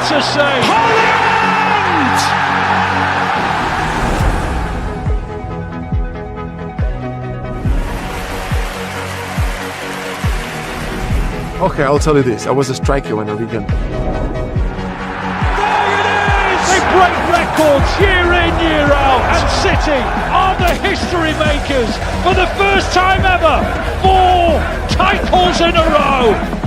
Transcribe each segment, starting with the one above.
What a save! Holland! Okay, I'll tell you this. I was a striker when I began. They break records year in, year out, and City are the history makers for the first time ever. 4 titles in a row.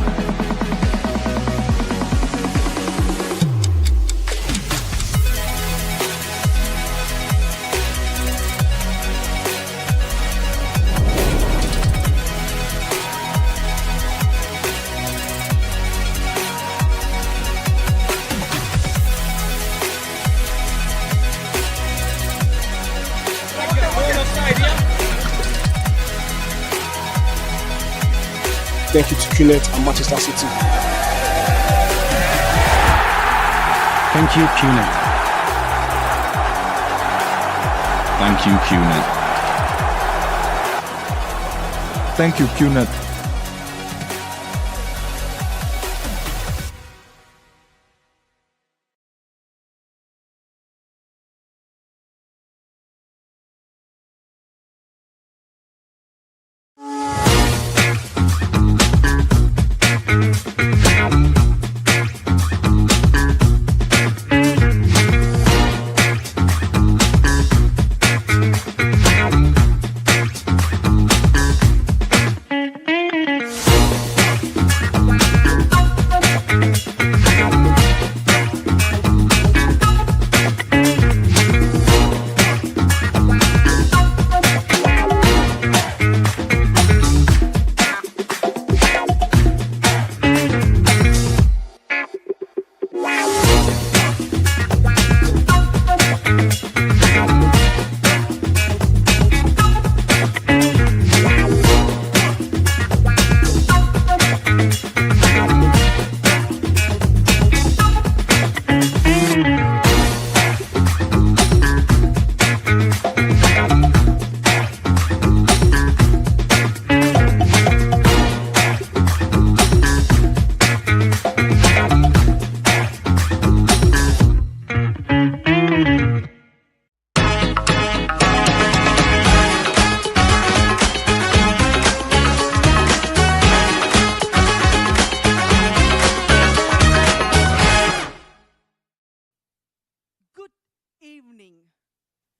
Thank you to QNet and Manchester City. Thank you, QNet. Thank you, QNet. Thank you, QNet.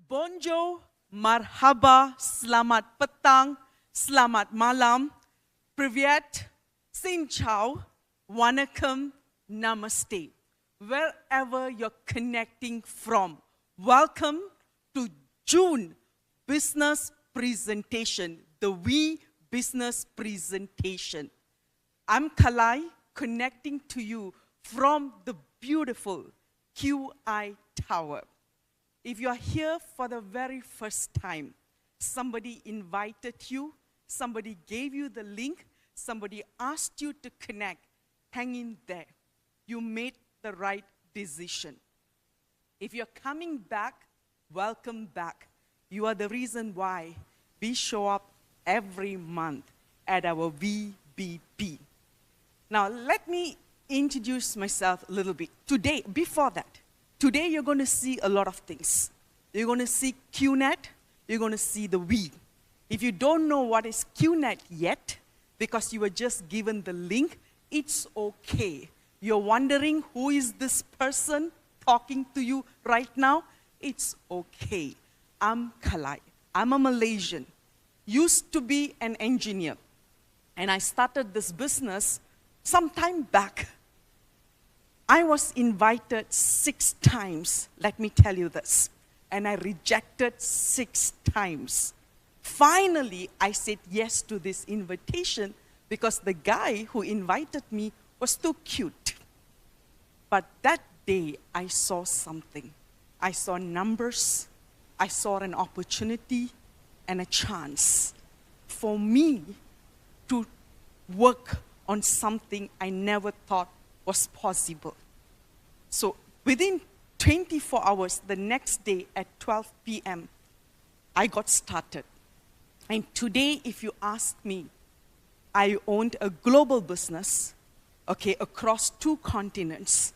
Bonjour, marhaba, selamat petang, selamat malam, privyet, xin chào, vanakkam, namaste. Wherever you're connecting from, welcome to June Business Presentation, the We Business Presentation. I'm Kalai, connecting to you from the beautiful QI Tower. If you are here for the very first time, somebody invited you, somebody gave you the link, somebody asked you to connect, hang in there. You made the right decision. If you're coming back, welcome back. You are the reason why we show up every month at our VBP. Now, let me introduce myself a little bit. Today, you're going to see a lot of things. You're going to see QNet. You're going to see the We. If you don't know what is QNet yet, because you were just given the link, it's okay. You're wondering who is this person talking to you right now? It's okay. I'm Kalai. I'm a Malaysian. Used to be an engineer. And I started this business some time back. I was invited 6 times, let me tell you this, and I rejected 6 times. Finally, I said yes to this invitation because the guy who invited me was too cute. But that day, I saw something. I saw numbers, I saw an opportunity and a chance for me to work on something I never thought was possible. So within 24 hours, the next day at 12 p.m., I got started. And today, if you ask me, I owned a global business, okay, across 2 continents.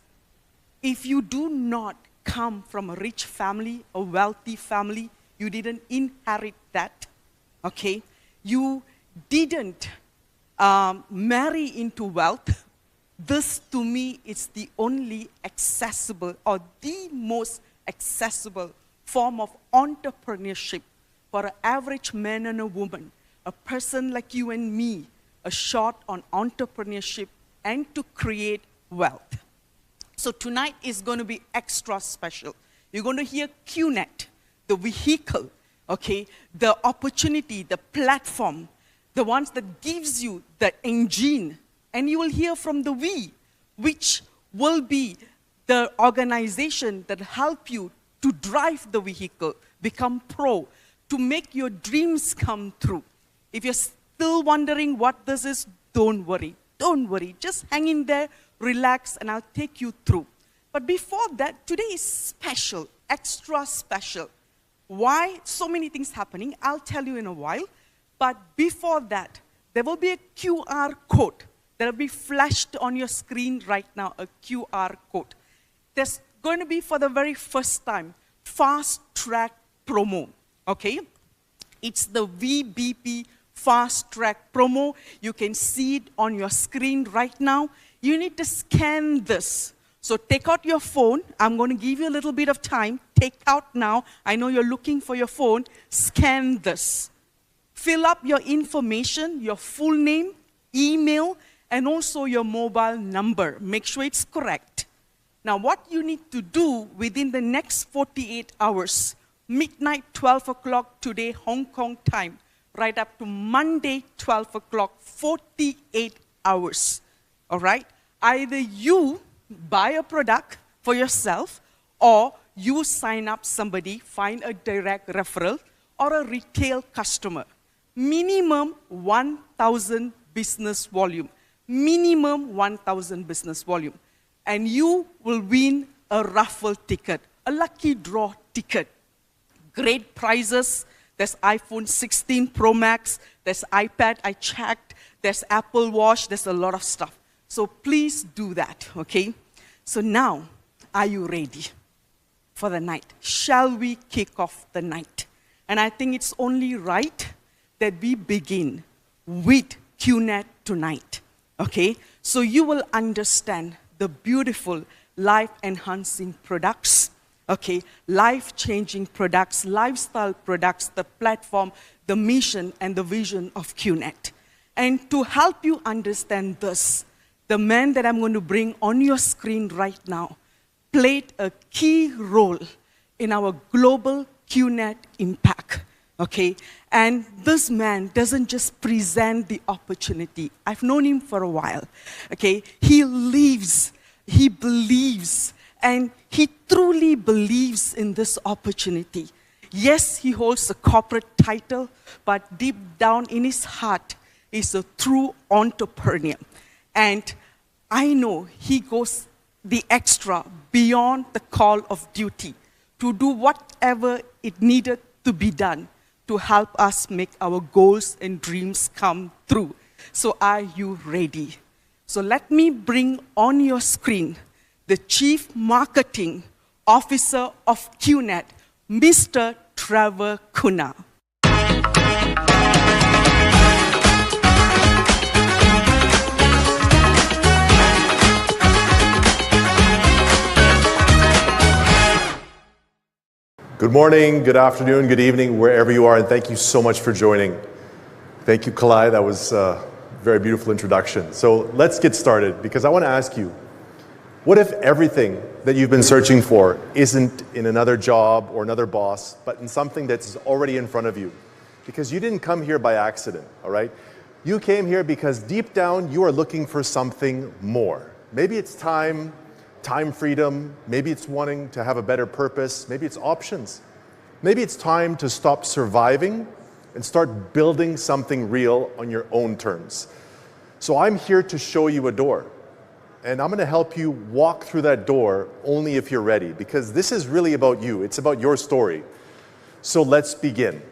if you do not come from a rich family, a wealthy family, you didn't inherit that, okay? You didn't marry into wealth. This, to me, is the only accessible or the most accessible form of entrepreneurship for an average man and a woman, a person like you and me, a shot on entrepreneurship and to create wealth. So tonight is going to be extra special. You're going to hear QNet, the vehicle, okay, the opportunity, the platform, the ones that gives you the engine. And you will hear from the V, which will be the organization that help you to drive the vehicle, become pro, to make your dreams come true. If you're still wondering what this is, don't worry. Don't worry. Just hang in there, relax, and I'll take you through. But before that, today is special, extra special. Why? So many things happening. I'll tell you in a while. But before that, there will be a QR code that will be flashed on your screen right now, a QR code. There's going to be, for the very first time, fast track promo, okay? It's the VBP fast track promo. You can see it on your screen right now. You need to scan this. So take out your phone. I'm going to give you a little bit of time. Take out now. I know you're looking for your phone. Scan this. Fill up your information, your full name, email, and also your mobile number. Make sure it's correct. Now, what you need to do within the next 48 hours, midnight, 12 o'clock today, Hong Kong time, right up to Monday, 12 o'clock, 48 hours, all right? Either you buy a product for yourself, or you sign up somebody, find a direct referral, or a retail customer. Minimum 1,000 business volume. Minimum 1,000 business volume. And you will win a raffle ticket, a lucky draw ticket. Great prizes. There's iPhone 16 Pro Max. There's iPad, I checked. There's Apple Watch. There's a lot of stuff. So please do that, okay? So now, are you ready for the night? Shall we kick off the night? And I think it's only right that we begin with QNet tonight, okay? So you will understand the beautiful life-enhancing products, okay? Life-changing products, lifestyle products, the platform, the mission, and the vision of QNet. And to help you understand this, the man that I'm going to bring on your screen right now played a key role in our global QNet impact, okay? And this man doesn't just present the opportunity. I've known him for a while, okay? He lives, he believes, and he truly believes in this opportunity. Yes, he holds a corporate title, but deep down in his heart, he's a true entrepreneur. And I know he goes the extra beyond the call of duty to do whatever it needed to be done to help us make our goals and dreams come true. So are you ready? So let me bring on your screen the Chief Marketing Officer of QNet, Mr. Trevor Kuna. Good morning, good afternoon, good evening, wherever you are, and thank you so much for joining. Thank you, Kalai. That was a very beautiful introduction. So let's get started, because I want to ask you, what if everything that you've been searching for isn't in another job or another boss, but in something that's already in front of you? Because you didn't come here by accident, all right? You came here because deep down you are looking for something more. Maybe it's time freedom, maybe it's wanting to have a better purpose, maybe it's options. Maybe it's time to stop surviving and start building something real on your own terms. So I'm here to show you a door. And I'm going to help you walk through that door only if you're ready, because this is really about you. It's about your story. So let's begin.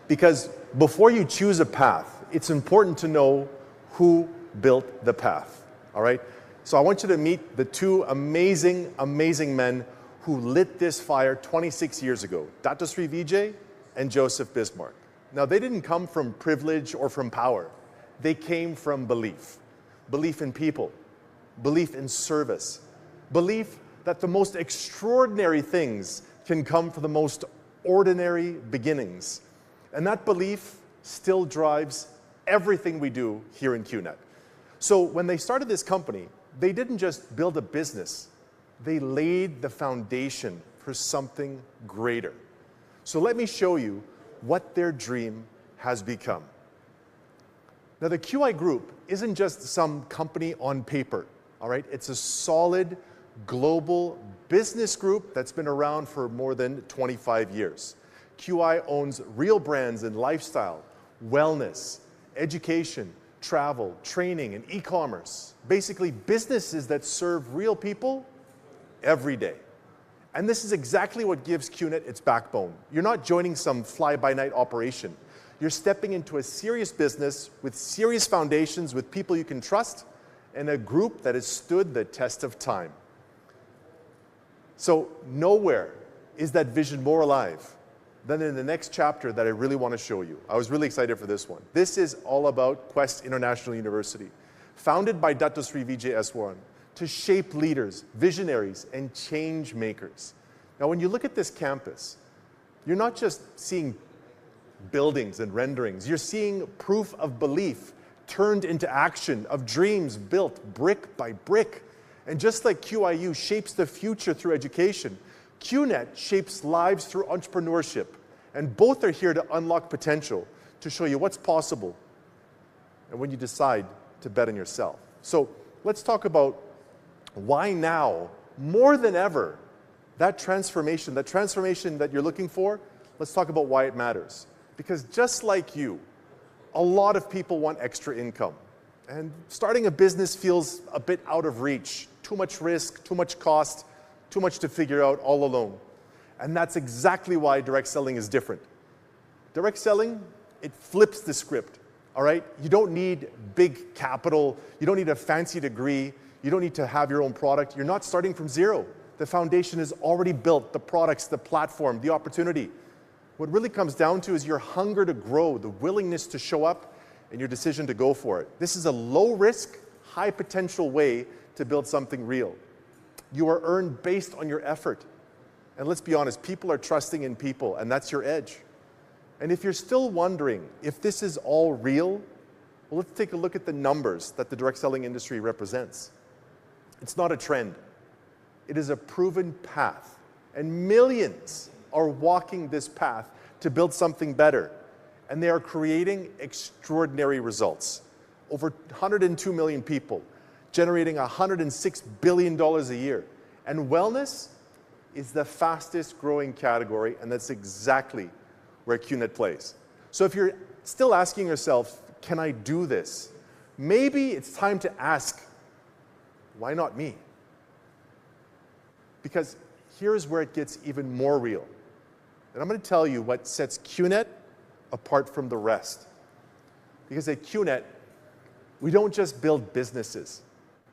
Because before you choose a path, it's important to know who built the path, all right? So I want you to meet the two amazing, amazing men who lit this fire 26 years ago, Dato Sri Vijay and Joseph Bismarck. Now, they didn't come from privilege or from power. They came from belief. Belief in people, belief in service, belief that the most extraordinary things can come from the most ordinary beginnings. And that belief still drives everything we do here in QNet. So when they started this company, they didn't just build a business, they laid the foundation for something greater. So let me show you what their dream has become. Now, the QI Group isn't just some company on paper, all right? It's a solid global business group that's been around for more than 25 years. QI owns real brands in lifestyle, wellness, education, travel, training, and e-commerce. Basically, businesses that serve real people every day. And this is exactly what gives QNet its backbone. You're not joining some fly-by-night operation. You're stepping into a serious business with serious foundations, with people you can trust, and a group that has stood the test of time. So nowhere is that vision more alive than in the next chapter that I really want to show you. I was really excited for this one. This is all about Quest International University, founded by Dato Sri Vijay Eswaran, to shape leaders, visionaries, and change makers. Now, when you look at this campus, you're not just seeing buildings and renderings. You're seeing proof of belief turned into action, of dreams built brick by brick. And just like QIU shapes the future through education, QNet shapes lives through entrepreneurship. And both are here to unlock potential, to show you what's possible, and when you decide to bet on yourself. So let's talk about why now, more than ever, that transformation that you're looking for, let's talk about why it matters. Because just like you, a lot of people want extra income. And starting a business feels a bit out of reach. Too much risk, too much cost, too much to figure out all alone. And that's exactly why direct selling is different. Direct selling, it flips the script, all right? You don't need big capital. You don't need a fancy degree. You don't need to have your own product. You're not starting from zero. The foundation is already built, the products, the platform, the opportunity. What really comes down to is your hunger to grow, the willingness to show up, and your decision to go for it. This is a low-risk, high-potential way to build something real. You are earned based on your effort. And let's be honest, people are trusting in people, and that's your edge. And if you're still wondering if this is all real, well, let's take a look at the numbers that the direct selling industry represents. It's not a trend. It is a proven path. And millions are walking this path to build something better. And they are creating extraordinary results. Over 102 million people, generating $106 billion a year. And wellness is the fastest growing category, and that's exactly where QNet plays. So if you're still asking yourself, can I do this? Maybe it's time to ask, why not me? Because here's where it gets even more real. And I'm going to tell you what sets QNet apart from the rest. Because at QNet, we don't just build businesses,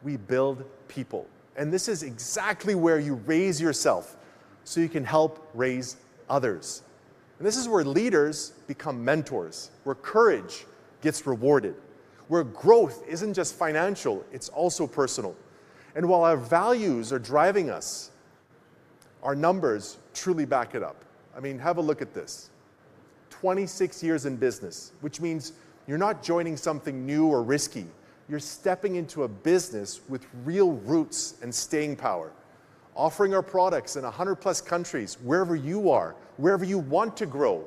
we build people. And this is exactly where you raise yourself so you can help raise others. And this is where leaders become mentors, where courage gets rewarded, where growth isn't just financial, it's also personal. And while our values are driving us, our numbers truly back it up. I mean, have a look at this. 26 years in business, which means you're not joining something new or risky. You're stepping into a business with real roots and staying power, offering our products in 100+ countries, wherever you are, wherever you want to grow,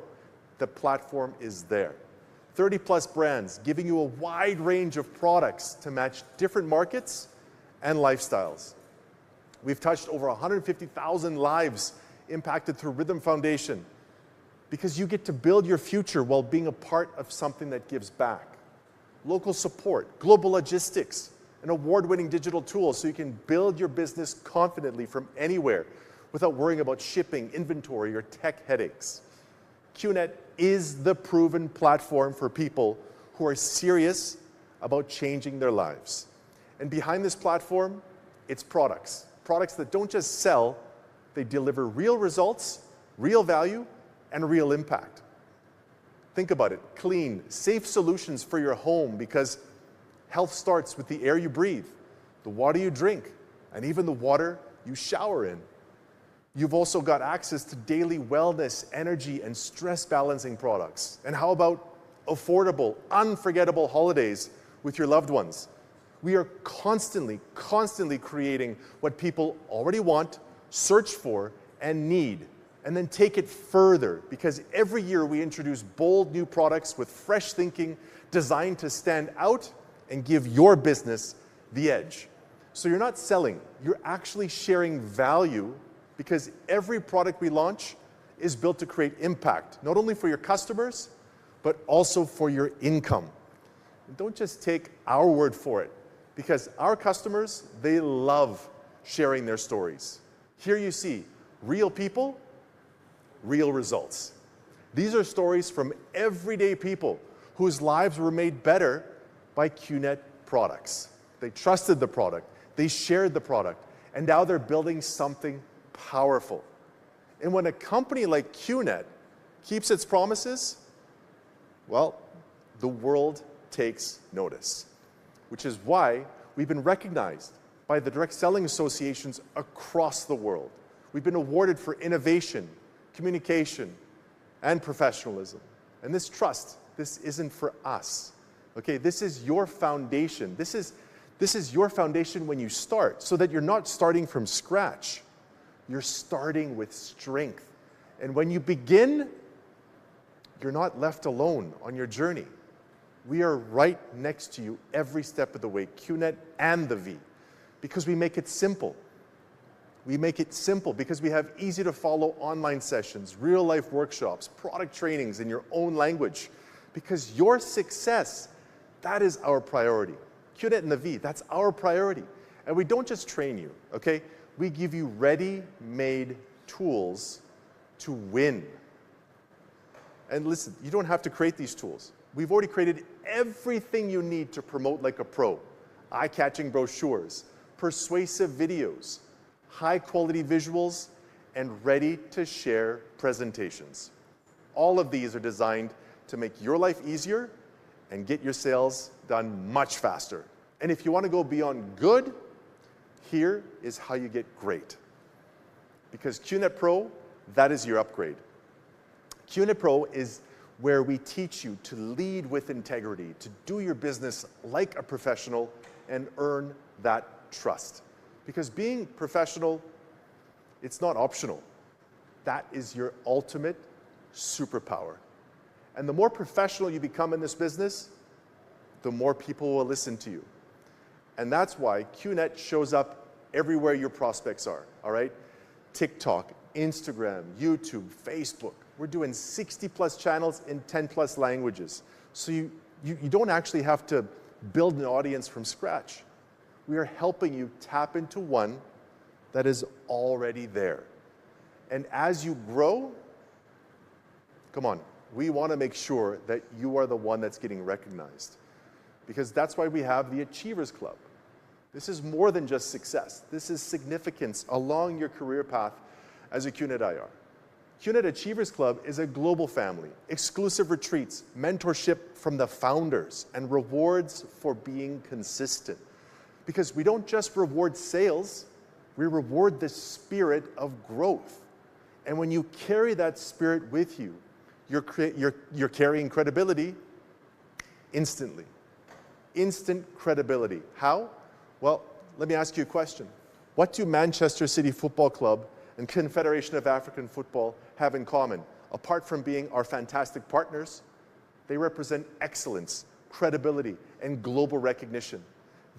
the platform is there. 30+ brands giving you a wide range of products to match different markets and lifestyles. We've touched over 150,000 lives impacted through Rhythm Foundation, because you get to build your future while being a part of something that gives back. Local support, global logistics, an award-winning digital tool so you can build your business confidently from anywhere without worrying about shipping, inventory, or tech headaches. QNet is the proven platform for people who are serious about changing their lives. And behind this platform, it's products. Products that don't just sell, they deliver real results, real value, and real impact. Think about it. Clean, safe solutions for your home, because health starts with the air you breathe, the water you drink, and even the water you shower in. You've also got access to daily wellness, energy, and stress balancing products. And how about affordable, unforgettable holidays with your loved ones? We are constantly creating what people already want, search for, and need, and then take it further, because every year we introduce bold new products with fresh thinking designed to stand out and give your business the edge. So you're not selling, you're actually sharing value, because every product we launch is built to create impact, not only for your customers, but also for your income. And don't just take our word for it, because our customers, they love sharing their stories. Here you see real people, real results. These are stories from everyday people whose lives were made better by QNet products. They trusted the product, they shared the product, and now they're building something powerful. And when a company like QNet keeps its promises, well, the world takes notice, which is why we've been recognized by the direct selling associations across the world. We've been awarded for innovation, communication, and professionalism. And this trust, this isn't for us. Okay, this is your foundation. This is your foundation when you start, so that you're not starting from scratch. You're starting with strength. And when you begin, you're not left alone on your journey. We are right next to you every step of the way, QNet and the V, because we make it simple. We make it simple because we have easy to follow online sessions, real life workshops, product trainings in your own language, because your success, that is our priority. QNet and the V, that's our priority. And we don't just train you, okay? We give you ready-made tools to win. And listen, you don't have to create these tools. We've already created everything you need to promote like a pro. Eye-catching brochures, persuasive videos, high-quality visuals, and ready-to-share presentations. All of these are designed to make your life easier and get your sales done much faster. And if you want to go beyond good, here is how you get great. Because QNet Pro, that is your upgrade. QNet Pro is where we teach you to lead with integrity, to do your business like a professional and earn that trust. Because being professional, it's not optional. That is your ultimate superpower. And the more professional you become in this business, the more people will listen to you. And that's why QNet shows up everywhere your prospects are, all right? TikTok, Instagram, YouTube, Facebook. We're doing 60+ channels in 10+ languages. So you don't actually have to build an audience from scratch. We are helping you tap into one that is already there. And as you grow, come on, we want to make sure that you are the one that's getting recognized. Because that's why we have the Achievers Club. This is more than just success. This is significance along your career path as a QNet IR. QNet Achievers Club is a global family, exclusive retreats, mentorship from the founders, and rewards for being consistent. Because we don't just reward sales, we reward the spirit of growth. And when you carry that spirit with you, you're carrying credibility instantly. Instant credibility. How? Well, let me ask you a question. What do Manchester City Football Club and Confederation of African Football have in common? Apart from being our fantastic partners, they represent excellence, credibility, and global recognition.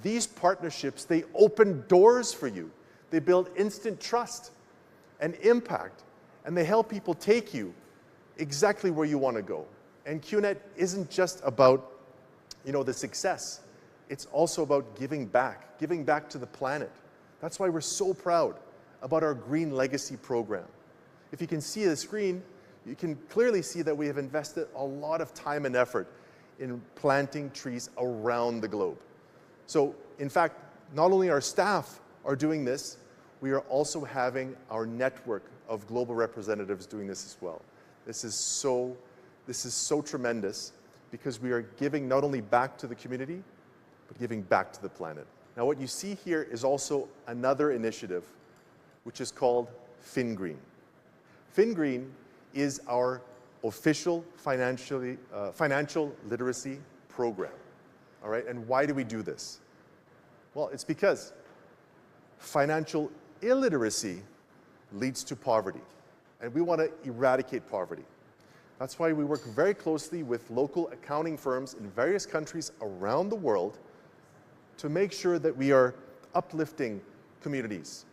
These partnerships, they open doors for you. They build instant trust and impact, and they help people take you exactly where you want to go. And QNet isn't just about, the success. It's also about giving back to the planet. That's why we're so proud about our Green Legacy program. If you can see the screen, you can clearly see that we have invested a lot of time and effort in planting trees around the globe. So, in fact, not only our staff are doing this, we are also having our network of global representatives doing this as well. This is so tremendous because we are giving not only back to the community, but giving back to the planet. Now what you see here is also another initiative, which is called FinGreen. FinGreen is our official financial literacy program. All right, and why do we do this? Well, it's because financial illiteracy leads to poverty, and we want to eradicate poverty. That's why we work very closely with local accounting firms in various countries around the world to make sure that we are uplifting communities,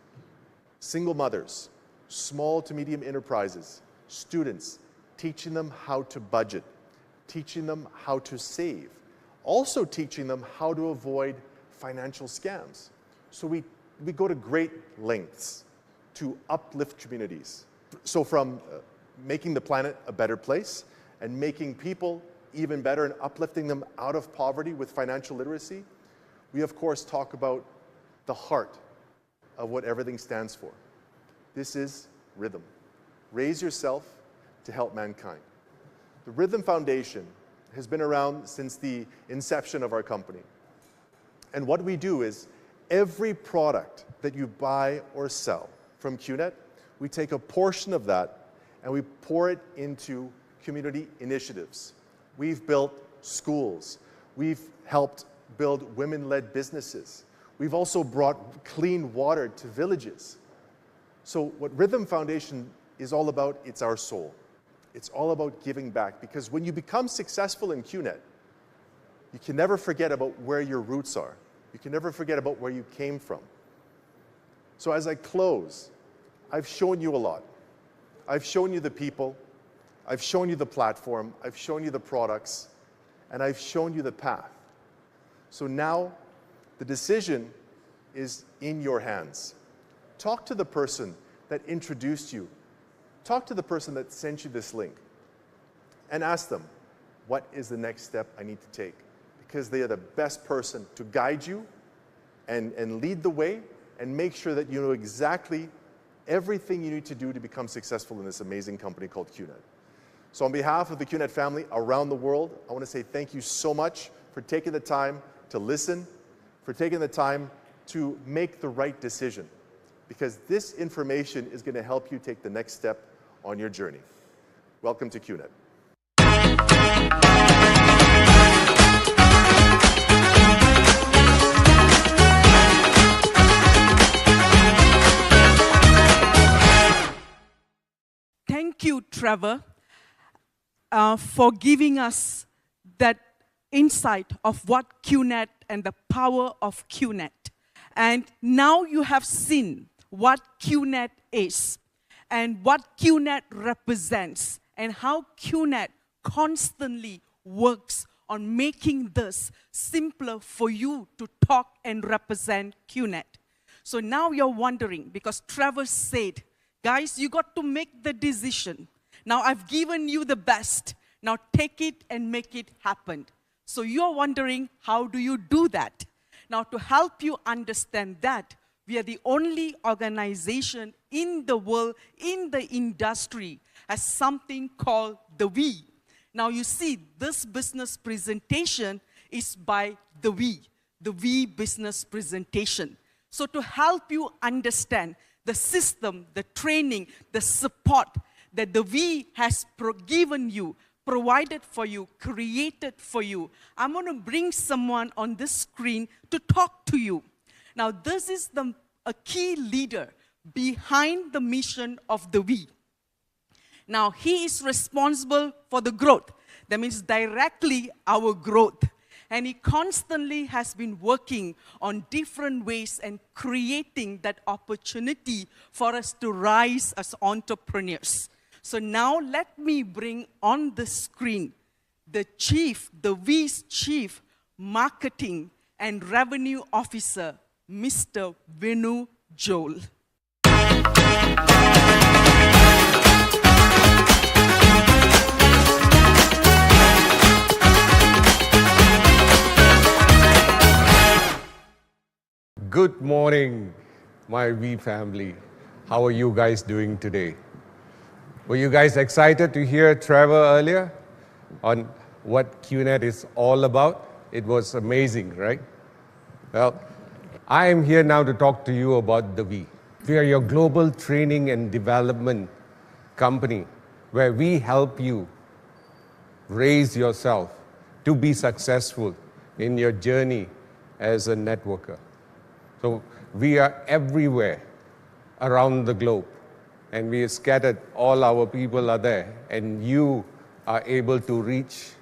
single mothers, small to medium enterprises, students, teaching them how to budget, teaching them how to save, also teaching them how to avoid financial scams. So we go to great lengths to uplift communities. So from making the planet a better place and making people even better and uplifting them out of poverty with financial literacy, we of course talk about the heart of what everything stands for. This is Rhythm. Raise yourself to help mankind. The Rhythm Foundation has been around since the inception of our company. And what we do is every product that you buy or sell from QNet, we take a portion of that and we pour it into community initiatives. We've built schools. We've helped build women-led businesses. We've also brought clean water to villages. So what Rhythm Foundation is all about, it's our soul. It's all about giving back, because when you become successful in QNet, you can never forget about where your roots are. You can never forget about where you came from. So as I close, I've shown you a lot. I've shown you the people, I've shown you the platform, I've shown you the products, and I've shown you the path. So now the decision is in your hands. Talk to the person that introduced you. Talk to the person that sent you this link and ask them, what is the next step I need to take? Because they are the best person to guide you and lead the way and make sure that you know exactly everything you need to do to become successful in this amazing company called QNet. So on behalf of the QNet family around the world, I want to say thank you so much for taking the time to listen, for taking the time to make the right decision, because this information is going to help you take the next step on your journey. Welcome to QNet. Thank you, Trevor, for giving us that insight of what QNet and the power of QNet. And now you have seen what QNet is and what QNet represents and how QNet constantly works on making this simpler for you to talk and represent QNet. So now you're wondering, because Trevor said, guys, you got to make the decision. Now I've given you the best. Now take it and make it happen. So you're wondering, how do you do that? Now to help you understand that, we are the only organization in the world, in the industry, has something called the We. Now you see, this business presentation is by the We business presentation. So to help you understand the system, the training, the support that the We has given you, provided for you, created for you, I'm going to bring someone on this screen to talk to you. Now, this is a key leader behind the mission of the We. Now, he is responsible for the growth. That means directly our growth. And he constantly has been working on different ways and creating that opportunity for us to rise as entrepreneurs. So now let me bring on the screen the We's Chief Marketing and Revenue Officer, Mr. Venu Joel. Good morning, my V family. How are you guys doing today? Were you guys excited to hear Trevor earlier on what QNet is all about? It was amazing, right? Well, I am here now to talk to you about the V. We are your global training and development company where we help you raise yourself to be successful in your journey as a networker. So we are everywhere around the globe, and we are scattered, all our people are there, and you are able to reach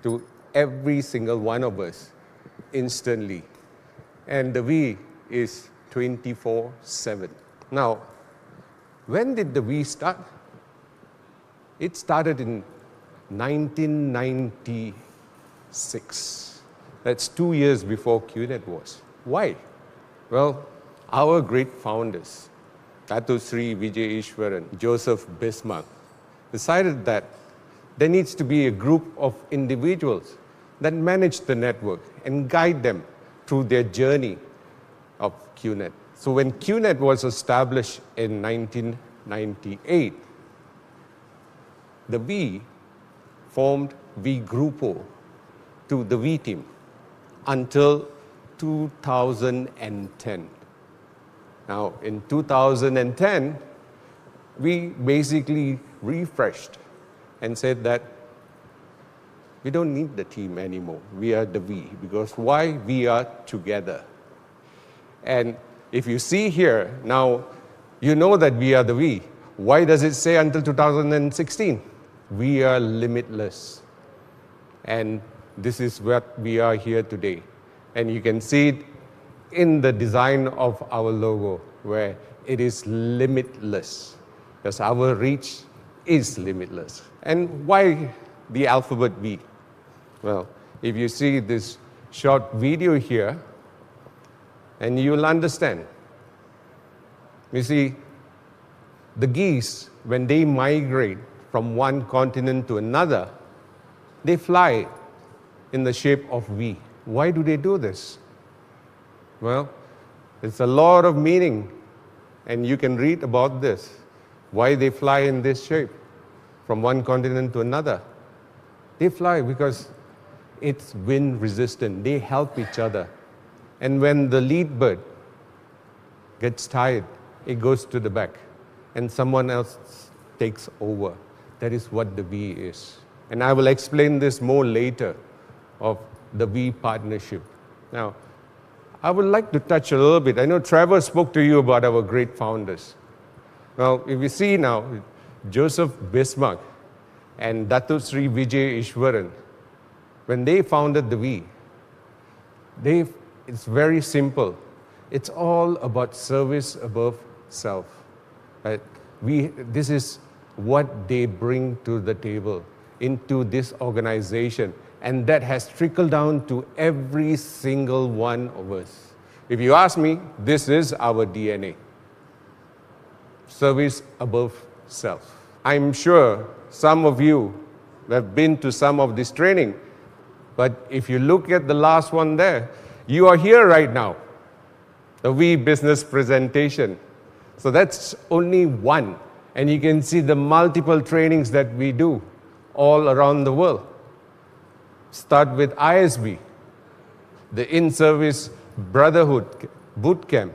to every single one of us instantly. And the V is 24/7. Now, when did the V start? It started in 1996. That's 2 years before QNet was. Why? Well, our great founders, Dato Sri Vijay Ishwaran, Joseph Bismarck, decided that there needs to be a group of individuals that manage the network and guide them through their journey of QNet. So when QNet was established in 1998, the V formed V Grupo to the V team until 2010. Now, in 2010, we basically refreshed and said that we don't need the team anymore. We are the V, because why? We are together. And if you see here, now you know that we are the V. Why does it say until 2016? We are limitless. And this is what we are here today. And you can see it in the design of our logo, where it is limitless, because our reach is limitless. And why the alphabet V? Well, if you see this short video here, and you'll understand. You see, the geese, when they migrate from one continent to another, they fly in the shape of V. Why do they do this? Well, it's a lot of meaning, and you can read about this, why they fly in this shape from one continent to another. They fly because it's wind resistant. They help each other. And when the lead bird gets tired, it goes to the back, and someone else takes over. That is what the V is. And I will explain this more later of the V partnership. Now, I would like to touch a little bit. I know Trevor spoke to you about our great founders. Well, if you see now, Joseph Bismarck and Dato Sri Vijay Ishwaran, when they founded the V, it's very simple. It's all about service above self. Right? This is what they bring to the table into this organization, and that has trickled down to every single one of us. If you ask me, this is our DNA. Service above self. I'm sure some of you have been to some of this training, but if you look at the last one there, you are here right now, the V business presentation. So that's only one, and you can see the multiple trainings that we do all around the world. Start with ISB, the In-Service Brotherhood Bootcamp,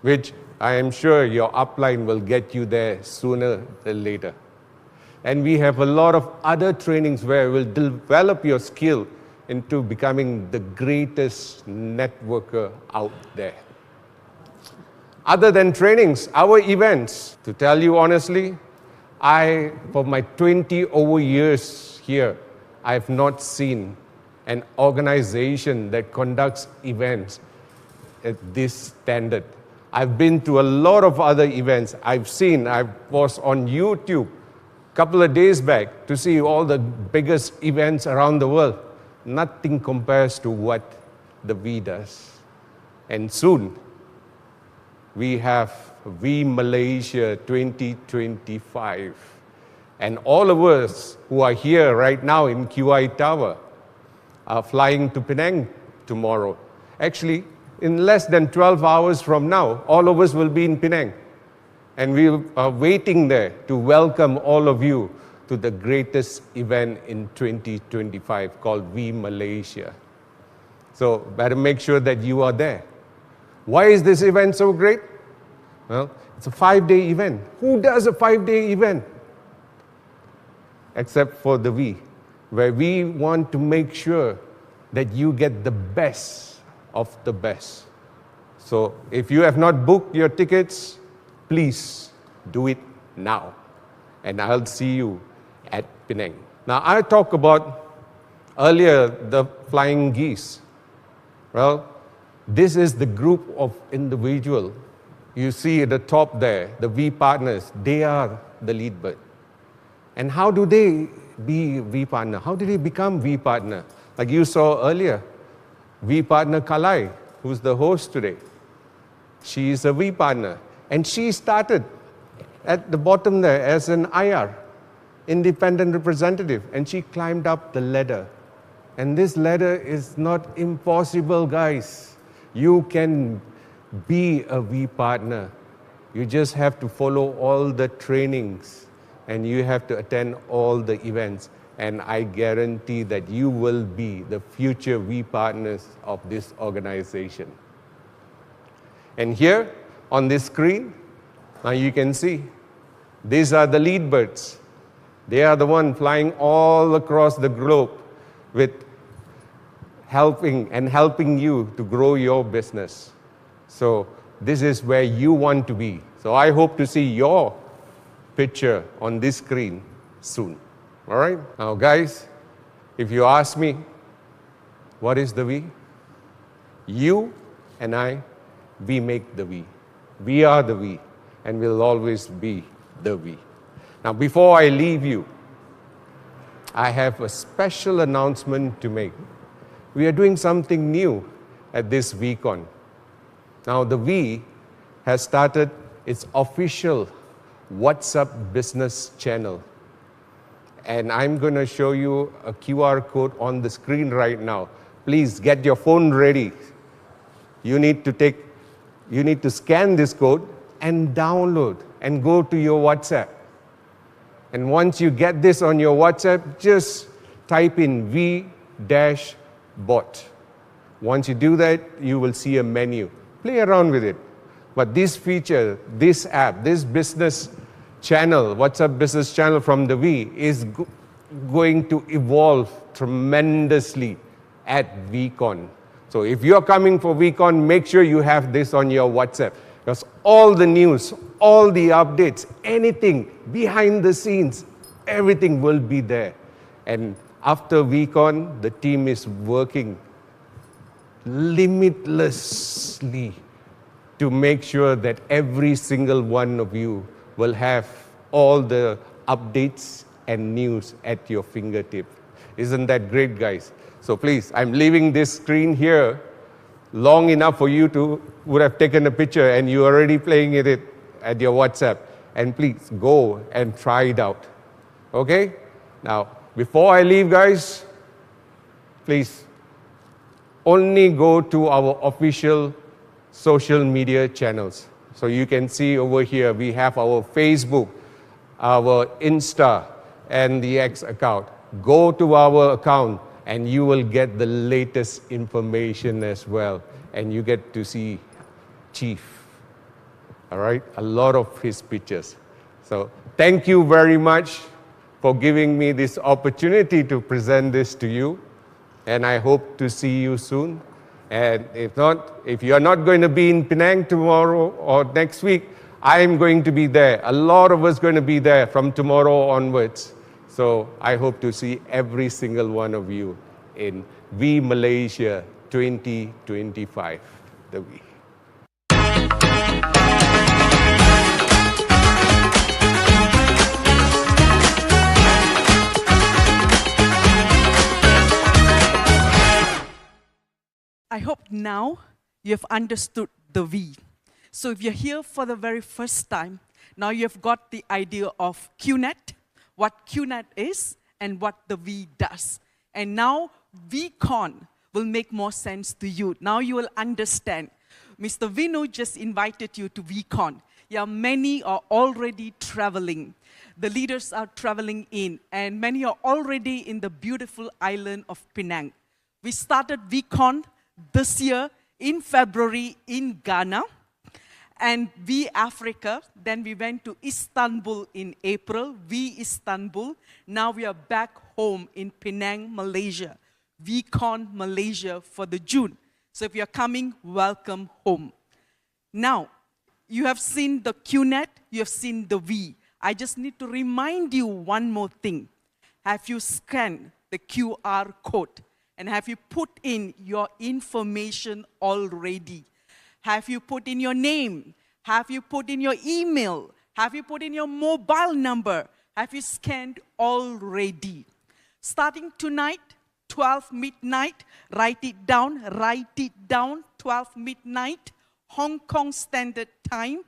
which I am sure your upline will get you there sooner than later. And we have a lot of other trainings where we'll develop your skill into becoming the greatest networker out there. Other than trainings, our events, to tell you honestly, for my 20 over years here, I have not seen an organization that conducts events at this standard. I've been to a lot of other events. I was on YouTube a couple of days back to see all the biggest events around the world. Nothing compares to what the V does. And soon, we have V Malaysia 2025. And all of us who are here right now in QI Tower are flying to Penang tomorrow. Actually, in less than 12 hours from now, all of us will be in Penang. And we are waiting there to welcome all of you to the greatest event in 2025 called We Malaysia. So better make sure that you are there. Why is this event so great? Well, it's a 5-day event. Who does a 5-day event? Except for the We, where we want to make sure that you get the best of the best. So if you have not booked your tickets, please do it now. And I'll see you at Penang. Now, I talked about earlier the flying geese. Well, this is the group of individuals. You see at the top there, the V partners, they are the lead bird. And how do they be V partner? How did they become V partner? Like you saw earlier, V partner Kalai, who's the host today. She is a V partner. And she started at the bottom there as an IR, independent representative, and she climbed up the ladder. And this ladder is not impossible, guys. You can be a V partner. You just have to follow all the trainings and you have to attend all the events. And I guarantee that you will be the future V partners of this organization. And here on this screen, now you can see, these are the lead birds. They are the ones flying all across the globe with helping you to grow your business. So this is where you want to be. So I hope to see your picture on this screen soon. All right? Now guys, if you ask me, what is the We? You and I, we make the We. We are the We, and will always be the We. Now before I leave you, I have a special announcement to make. We are doing something new at this VCon. Now the We has started its official WhatsApp business channel. And I'm going to show you a QR code on the screen right now. Please get your phone ready. You need to scan this code and download and go to your WhatsApp. And once you get this on your WhatsApp, just type in V-bot. Once you do that, you will see a menu. Play around with it. But this feature, this app, this business channel, WhatsApp business channel from the We is going to evolve tremendously at VCon. So if you're coming for VCon, make sure you have this on your WhatsApp. Because all the news, all the updates, anything behind the scenes, everything will be there. And after VCon, the team is working limitlessly to make sure that every single one of you will have all the updates and news at your fingertip. Isn't that great, guys? So please, I'm leaving this screen here long enough for you to would have taken a picture and you're already playing it at your WhatsApp. And please go and try it out. Okay? Now, before I leave, guys, please only go to our official social media channels. So you can see over here, we have our Facebook, our Insta, and the X account. Go to our account and you will get the latest information as well. And you get to see Chief, all right? A lot of his pictures. So thank you very much for giving me this opportunity to present this to you. And I hope to see you soon. And if not, if you're not going to be in Penang tomorrow or next week, I'm going to be there. A lot of us going to be there from tomorrow onwards. So I hope to see every single one of you in We Malaysia 2025, the We. I hope now you've understood the We. So if you're here for the very first time, now you've got the idea of QNet, what QNet is, and what the We does. And now VCon will make more sense to you. Now you will understand. Mr. Vinu just invited you to VCon. Yeah, many are already traveling. The leaders are traveling in, and many are already in the beautiful island of Penang. We started VCon this year in February in Ghana, and V Africa. Then we went to Istanbul in April, V Istanbul. Now we are back home in Penang, Malaysia. VCon Malaysia for the June. So if you're coming, welcome home. Now, you have seen the QNet, you have seen the V. I just need to remind you one more thing. Have you scanned the QR code? And have you put in your information already? Have you put in your name? Have you put in your email? Have you put in your mobile number? Have you scanned already? Starting tonight, 12 midnight, write it down, 12 midnight, Hong Kong Standard Time,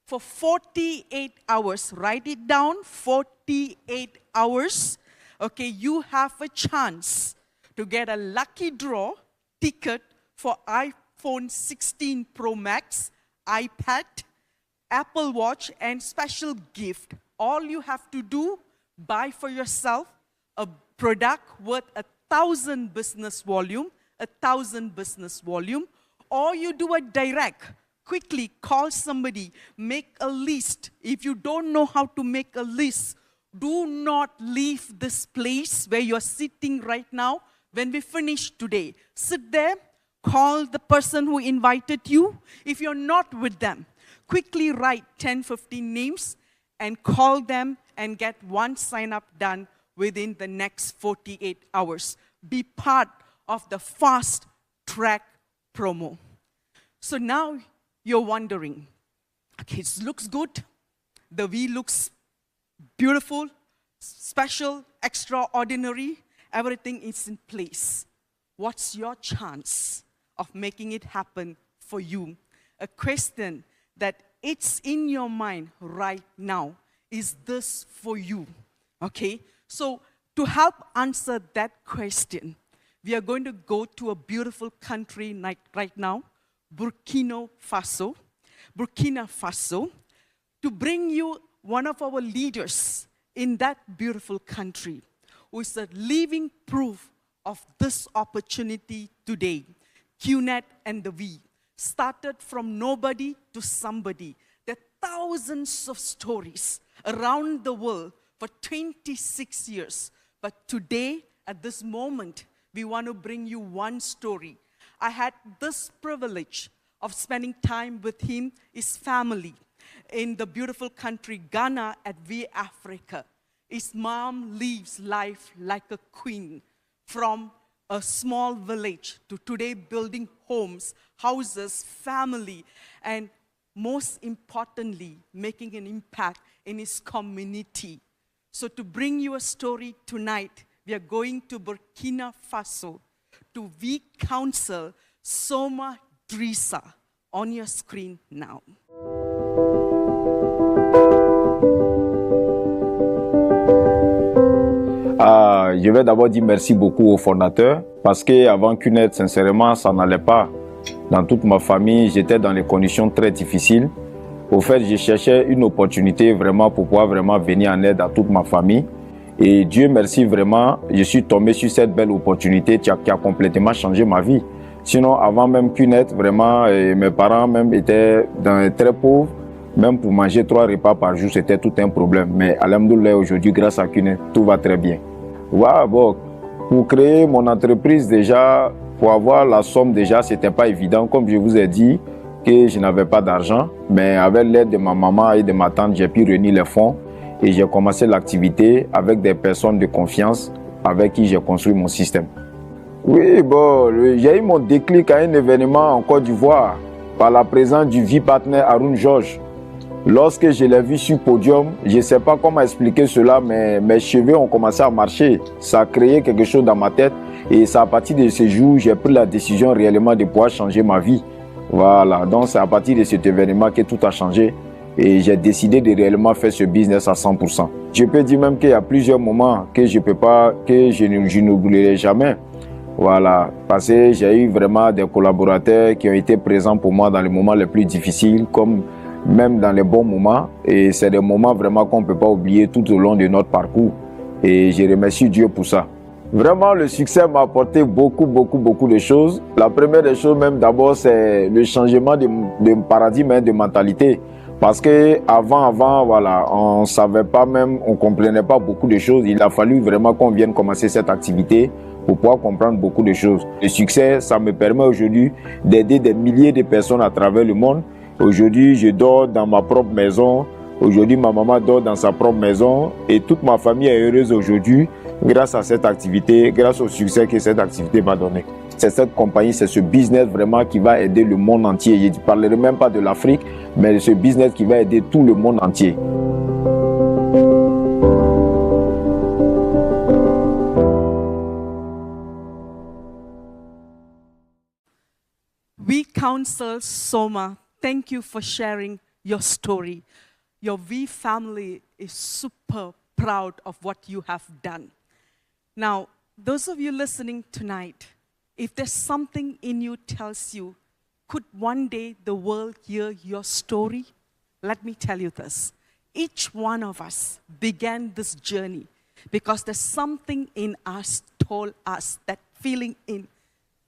for 48 hours. Write it down, 48 hours. Okay, you have a chance to get a lucky draw ticket for iPhone 16 Pro Max, iPad, Apple Watch, and special gift. All you have to do, buy for yourself a product worth 1,000 business volume, or you do a direct. Quickly call somebody, make a list. If you don't know how to make a list, do not leave this place where you're sitting right now. When we finish today, sit there, call the person who invited you. If you're not with them, quickly write 10, 15 names and call them and get one sign up done within the next 48 hours. Be part of the fast track promo. So now you're wondering, okay, it looks good. The V looks beautiful, special, extraordinary. Everything is in place. What's your chance of making it happen for you? A question that it's in your mind right now. Is this for you? Okay? So to help answer that question, we are going to go to a beautiful country right now, Burkina Faso, to bring you one of our leaders in that beautiful country, who is a living proof of this opportunity today. QNet and the V started from nobody to somebody. There are thousands of stories around the world for 26 years. But today, at this moment, we want to bring you one story. I had this privilege of spending time with him, his family, in the beautiful country Ghana at V Africa. His mom lives life like a queen, from a small village to today building homes, houses, family, and most importantly, making an impact in his community. So to bring you a story tonight, we are going to Burkina Faso to V Council Soma Drissa on your screen now. Je vais d'abord dire merci beaucoup aux fondateurs parce qu'avant QNet, sincèrement, ça n'allait pas. Dans toute ma famille, j'étais dans des conditions très difficiles. Au fait, je cherchais une opportunité vraiment pour pouvoir vraiment venir en aide à toute ma famille. Et Dieu merci vraiment, je suis tombé sur cette belle opportunité qui a complètement changé ma vie. Sinon, avant même QNet, vraiment, mes parents même étaient très pauvres. Même pour manger 3 repas par jour, c'était tout un problème. Mais alhamdoulilah, aujourd'hui, grâce à QNet, tout va très bien. Ouais, bon, pour créer mon entreprise déjà, pour avoir la somme déjà, c'était pas évident. Comme je vous ai dit, que je n'avais pas d'argent. Mais avec l'aide de ma maman et de ma tante, j'ai pu réunir les fonds. Et j'ai commencé l'activité avec des personnes de confiance avec qui j'ai construit mon système. Oui, bon, j'ai eu mon déclic à un événement en Côte d'Ivoire par la présence du vice-partenaire Haroun Georges. Lorsque je l'ai vu sur le podium, je ne sais pas comment expliquer cela, mais mes cheveux ont commencé à marcher. Ça a créé quelque chose dans ma tête et c'est à partir de ce jour j'ai pris la décision réellement de pouvoir changer ma vie. Voilà, donc c'est à partir de cet événement que tout a changé et j'ai décidé de réellement faire ce business à 100%. Je peux dire même qu'il y a plusieurs moments que je n'oublierai jamais. Voilà, parce que j'ai eu vraiment des collaborateurs qui ont été présents pour moi dans les moments les plus difficiles, comme même dans les bons moments. Et c'est des moments vraiment qu'on ne peut pas oublier tout au long de notre parcours. Et je remercie Dieu pour ça. Vraiment, le succès m'a apporté beaucoup de choses. La première des choses, même d'abord, c'est le changement de paradigme, de mentalité. Parce que avant, voilà, on savait pas même, on comprenait pas beaucoup de choses. Il a fallu vraiment qu'on vienne commencer cette activité pour pouvoir comprendre beaucoup de choses. Le succès, ça me permet aujourd'hui d'aider des milliers de personnes à travers le monde. Aujourd'hui, je dors dans ma propre maison. Aujourd'hui, ma maman dort dans sa propre maison et toute ma famille est heureuse aujourd'hui grâce à cette activité, grâce au succès que cette activité m'a donné. C'est cette compagnie, c'est ce business vraiment qui va aider le monde entier. Je ne parlerai même pas de l'Afrique, mais ce business qui va aider tout le monde entier. We counsel Soma, thank you for sharing your story. Your V family is super proud of what you have done. Now, those of you listening tonight, if there's something in you tells you, could one day the world hear your story? Let me tell you this. Each one of us began this journey because there's something in us told us that feeling in,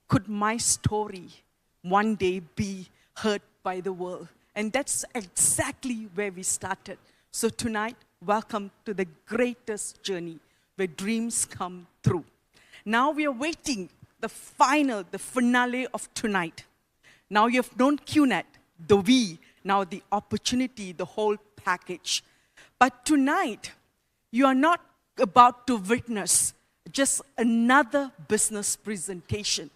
could my story one day be heard by the world? And that's exactly where we started. So tonight, welcome to the greatest journey where dreams come true. Now we are waiting the finale of tonight. Now you have known QNet, the V, now the opportunity, the whole package. But tonight, you are not about to witness just another business presentation,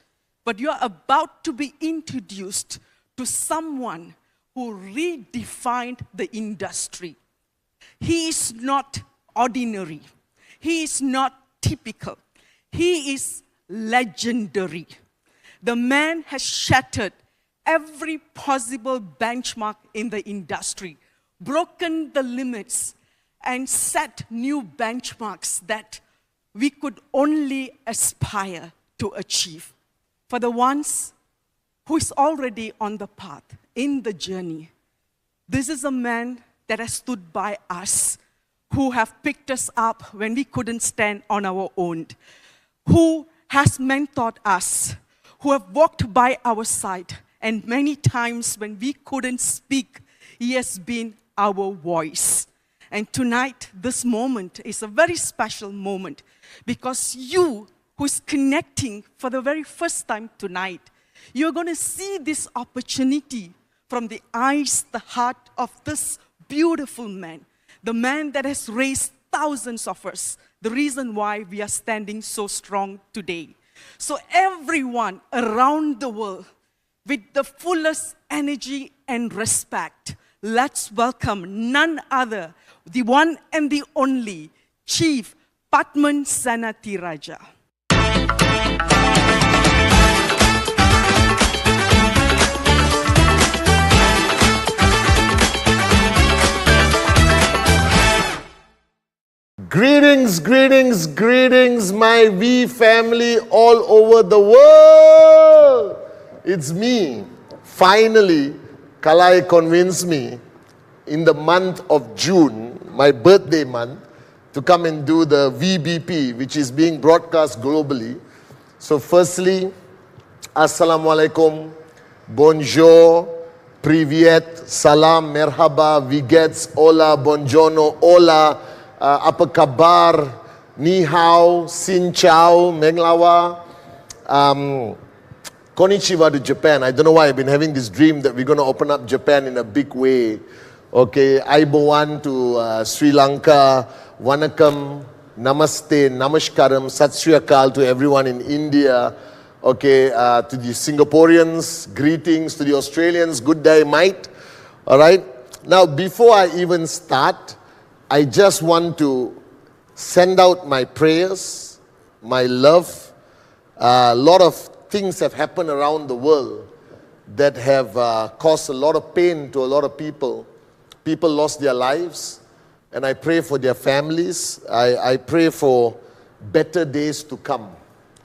but you are about to be introduced to someone who redefined the industry. He is not ordinary. He is not typical. He is legendary. The man has shattered every possible benchmark in the industry, broken the limits, and set new benchmarks that we could only aspire to achieve. For the ones who is already on the path, in the journey, this is a man that has stood by us, who have picked us up when we couldn't stand on our own, who has mentored us, who have walked by our side, and many times when we couldn't speak, he has been our voice. And tonight, this moment is a very special moment because you, who is connecting for the very first time tonight, you're going to see this opportunity from the eyes, the heart of this beautiful man, the man that has raised thousands of us, the reason why we are standing so strong today. So everyone around the world, with the fullest energy and respect, let's welcome none other, the one and the only, Chief Patman Senatiraja. Greetings, greetings, greetings, my V family all over the world. It's me. Finally, Kalai convinced me in the month of June, my birthday month, to come and do the VBP, which is being broadcast globally. So firstly, Assalamualaikum, bonjour, privyet, salam, merhaba, vigets, hola, bonjourno, hola, apa kabar, ni hao, xin chao, menglawa, konnichiwa to Japan. I don't know why I've been having this dream that we're going to open up Japan in a big way. Okay, Aibowan to Sri Lanka, Vanakkam, Namaste, Namaskaram, Sat Sri Akal to everyone in India. Okay, to the Singaporeans, greetings. To the Australians, good day, mate. All right. Now, before I even start, I just want to send out my prayers, my love. A lot of things have happened around the world that have caused a lot of pain to a lot of people. People lost their lives, and I pray for their families. I pray for better days to come.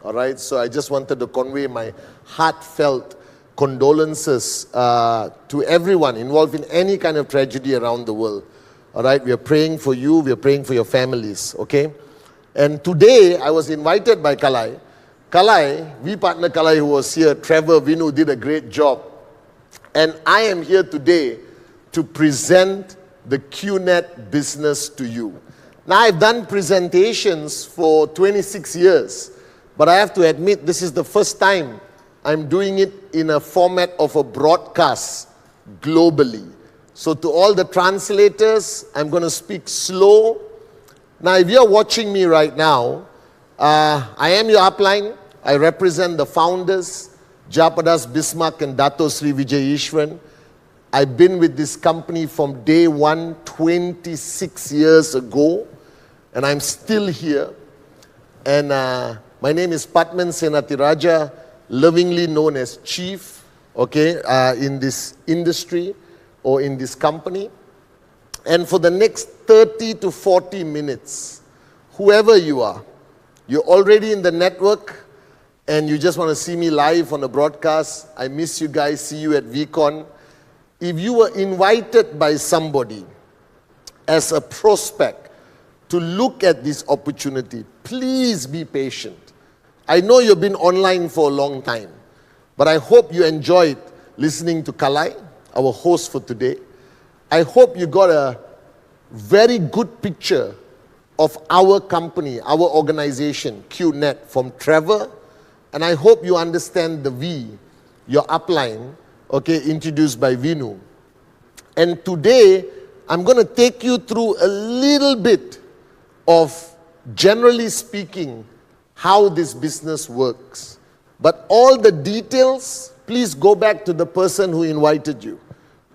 All right, so I just wanted to convey my heartfelt condolences to everyone involved in any kind of tragedy around the world. All right, we are praying for you, we are praying for your families, okay? And today I was invited by Kalai. Kalai, we partner Kalai who was here, Trevor, Vinu did a great job. And I am here today to present the QNet business to you. Now I've done presentations for 26 years, but I have to admit this is the first time I'm doing it in a format of a broadcast globally. So to all the translators, I'm going to speak slow. Now if you're watching me right now, I am your upline. I represent the founders, Japadas Bismarck and Dato Sri Vijay Ishwan. I've been with this company from day one, 26 years ago, and I'm still here. And my name is Padman Senathirajah, lovingly known as Chief, okay, in this industry or in this company. And for the next 30 to 40 minutes, whoever you are, you're already in the network and you just want to see me live on a broadcast, I miss you guys, see you at VCon. If you were invited by somebody as a prospect to look at this opportunity, please be patient. I know you've been online for a long time, but I hope you enjoyed listening to Kalai, our host for today. I hope you got a very good picture of our company, our organization, QNet, from Trevor. And I hope you understand the V, your upline, okay, introduced by Vinu. And today, I'm going to take you through a little bit of, generally speaking, how this business works. But all the details, please go back to the person who invited you.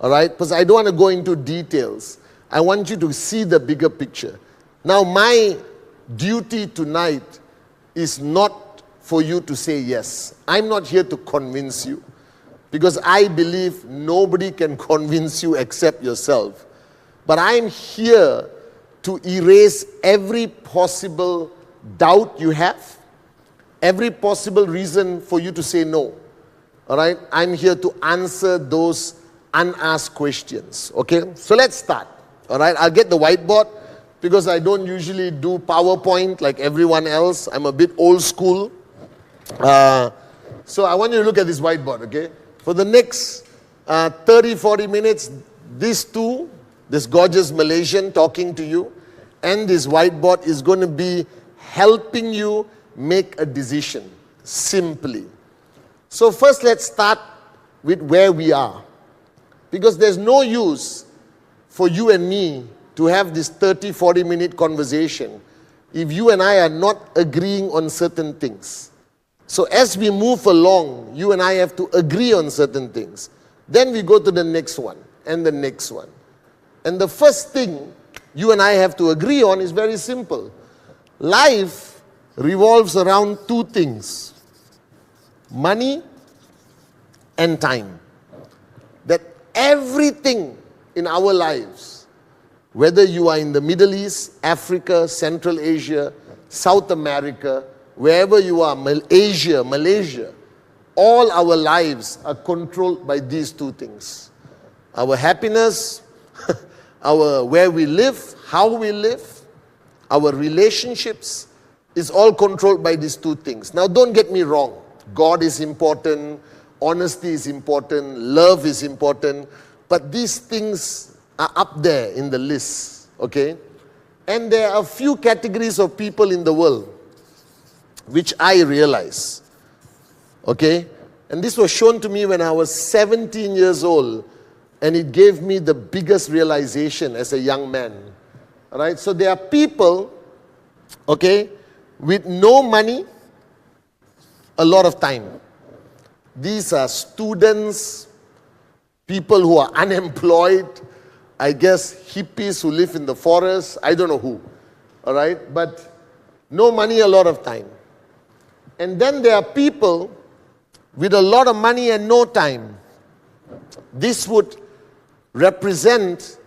All right? Because I don't want to go into details. I want you to see the bigger picture. Now, my duty tonight is not for you to say yes. I'm not here to convince you, because I believe nobody can convince you except yourself. But I'm here to erase every possible doubt you have, every possible reason for you to say no. All right? I'm here to answer those unasked questions. Okay? So let's start. All right? I'll get the whiteboard because I don't usually do PowerPoint like everyone else. I'm a bit old school. So I want you to look at this whiteboard, okay? For the next 30, 40 minutes, these two, this gorgeous Malaysian talking to you, and this whiteboard is going to be helping you make a decision, simply. So first let's start with where we are. Because there's no use for you and me to have this 30, 40-minute conversation if you and I are not agreeing on certain things. So as we move along, you and I have to agree on certain things. Then we go to the next one and the next one. And the first thing you and I have to agree on is very simple. Life revolves around two things: money and time. That everything in our lives, whether you are in the Middle East, Africa, Central Asia, South America, wherever you are, Asia, Malaysia, all our lives are controlled by these two things. Our happiness, where we live, how we live, our relationships is all controlled by these two things. Now don't get me wrong. God is important, honesty is important, love is important, but these things are up there in the list, okay? And there are a few categories of people in the world which I realize, okay? And this was shown to me when I was 17 years old, and it gave me the biggest realization as a young man, all right? So there are people, okay, with no money, a lot of time. These are students, people who are unemployed, I guess hippies who live in the forest, I don't know who, all right? But no money, a lot of time. And then there are people with a lot of money and no time. This would represent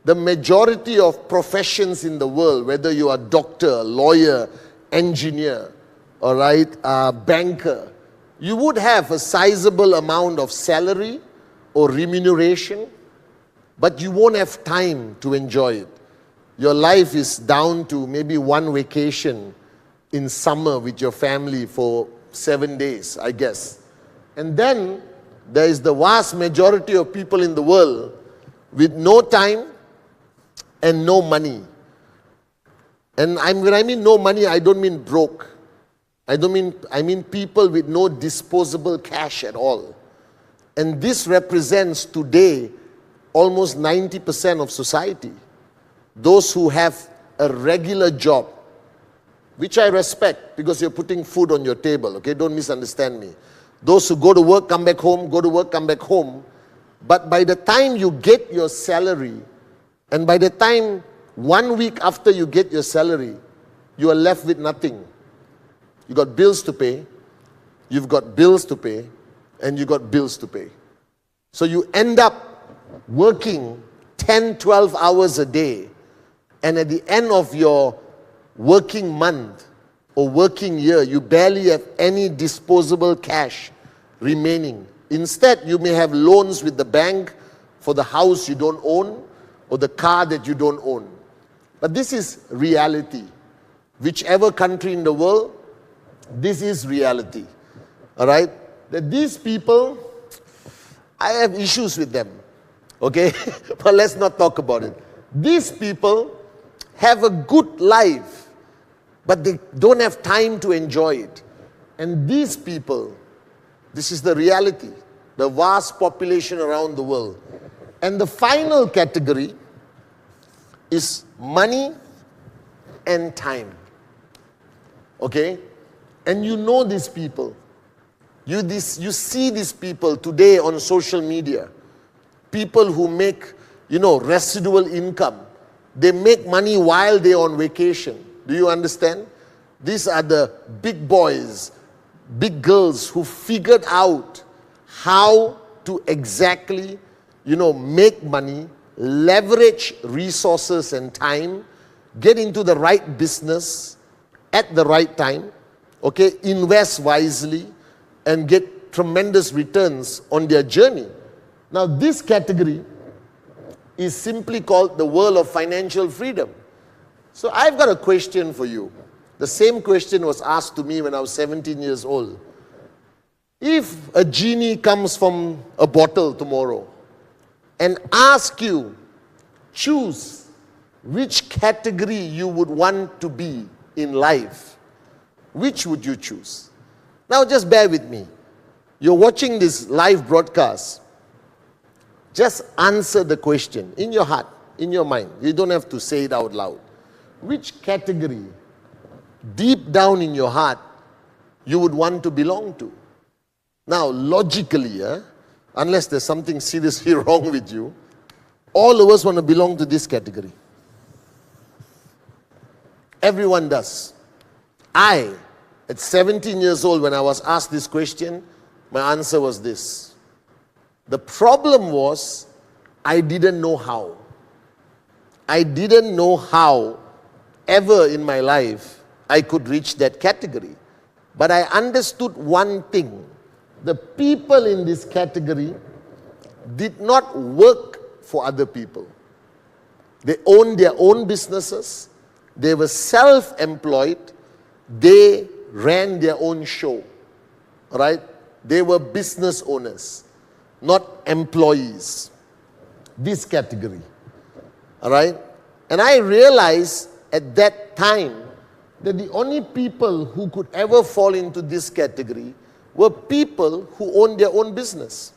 the majority of professions in the world, whether you are doctor, lawyer, engineer, all right, banker, you would have a sizable amount of salary or remuneration, but you won't have time to enjoy it. Your life is down to maybe one vacation in summer with your family for 7 days, I guess. And then there is the vast majority of people in the world with no time and no money. And when I mean no money, I don't mean broke. I mean people with no disposable cash at all. And this represents today almost 90% of society. Those who have a regular job, which I respect because you're putting food on your table, okay? Don't misunderstand me. Those who go to work, come back home, go to work, come back home. But by the time you get your salary, and by the time 1 week after you get your salary, you are left with nothing. You got bills to pay, you've got bills to pay, and you got bills to pay. So you end up working 10, 12 hours a day, and at the end of your working month or working year, you barely have any disposable cash remaining. Instead, you may have loans with the bank for the house you don't own or the car that you don't own. But this is reality. Whichever country in the world, this is reality. All right? That these people, I have issues with them. Okay? But let's not talk about it. These people have a good life, but they don't have time to enjoy it. And these people, this is the reality, the vast population around the world. And the final category is money and time. Okay? And you know these people. You see these people today on social media. People who make, residual income. They make money while they're on vacation. Do you understand? These are the big boys, big girls who figured out how to exactly, make money, leverage resources and time, get into the right business at the right time, okay, invest wisely, and get tremendous returns on their journey. Now, this category is simply called the world of financial freedom. So I've got a question for you. The same question was asked to me when I was 17 years old. If a genie comes from a bottle tomorrow and asks you, choose which category you would want to be in life, which would you choose? Now just bear with me. You're watching this live broadcast. Just answer the question in your heart, in your mind. You don't have to say it out loud. Which category, deep down in your heart, you would want to belong to? Now, logically, unless there's something seriously wrong with you, all of us want to belong to this category. Everyone does. I, at 17 years old, when I was asked this question, my answer was this. The problem was, I didn't know how. I didn't know how, ever in my life, I could reach that category. But I understood one thing. The people in this category did not work for other people. They owned their own businesses. They were self-employed. They ran their own show. Right? They were business owners, not employees. This category. All right? And I realized at that time that the only people who could ever fall into this category were people who owned their own business.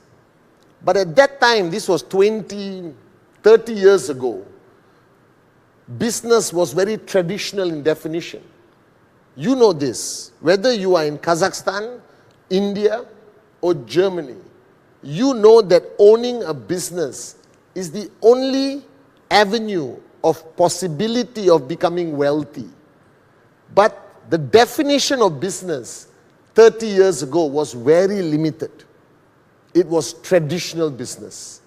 But at that time, this was 20, 30 years ago, business was very traditional in definition. You know this, whether you are in Kazakhstan, India, or Germany, you know that owning a business is the only avenue of possibility of becoming wealthy. But the definition of business 30 years ago was very limited. It was traditional business.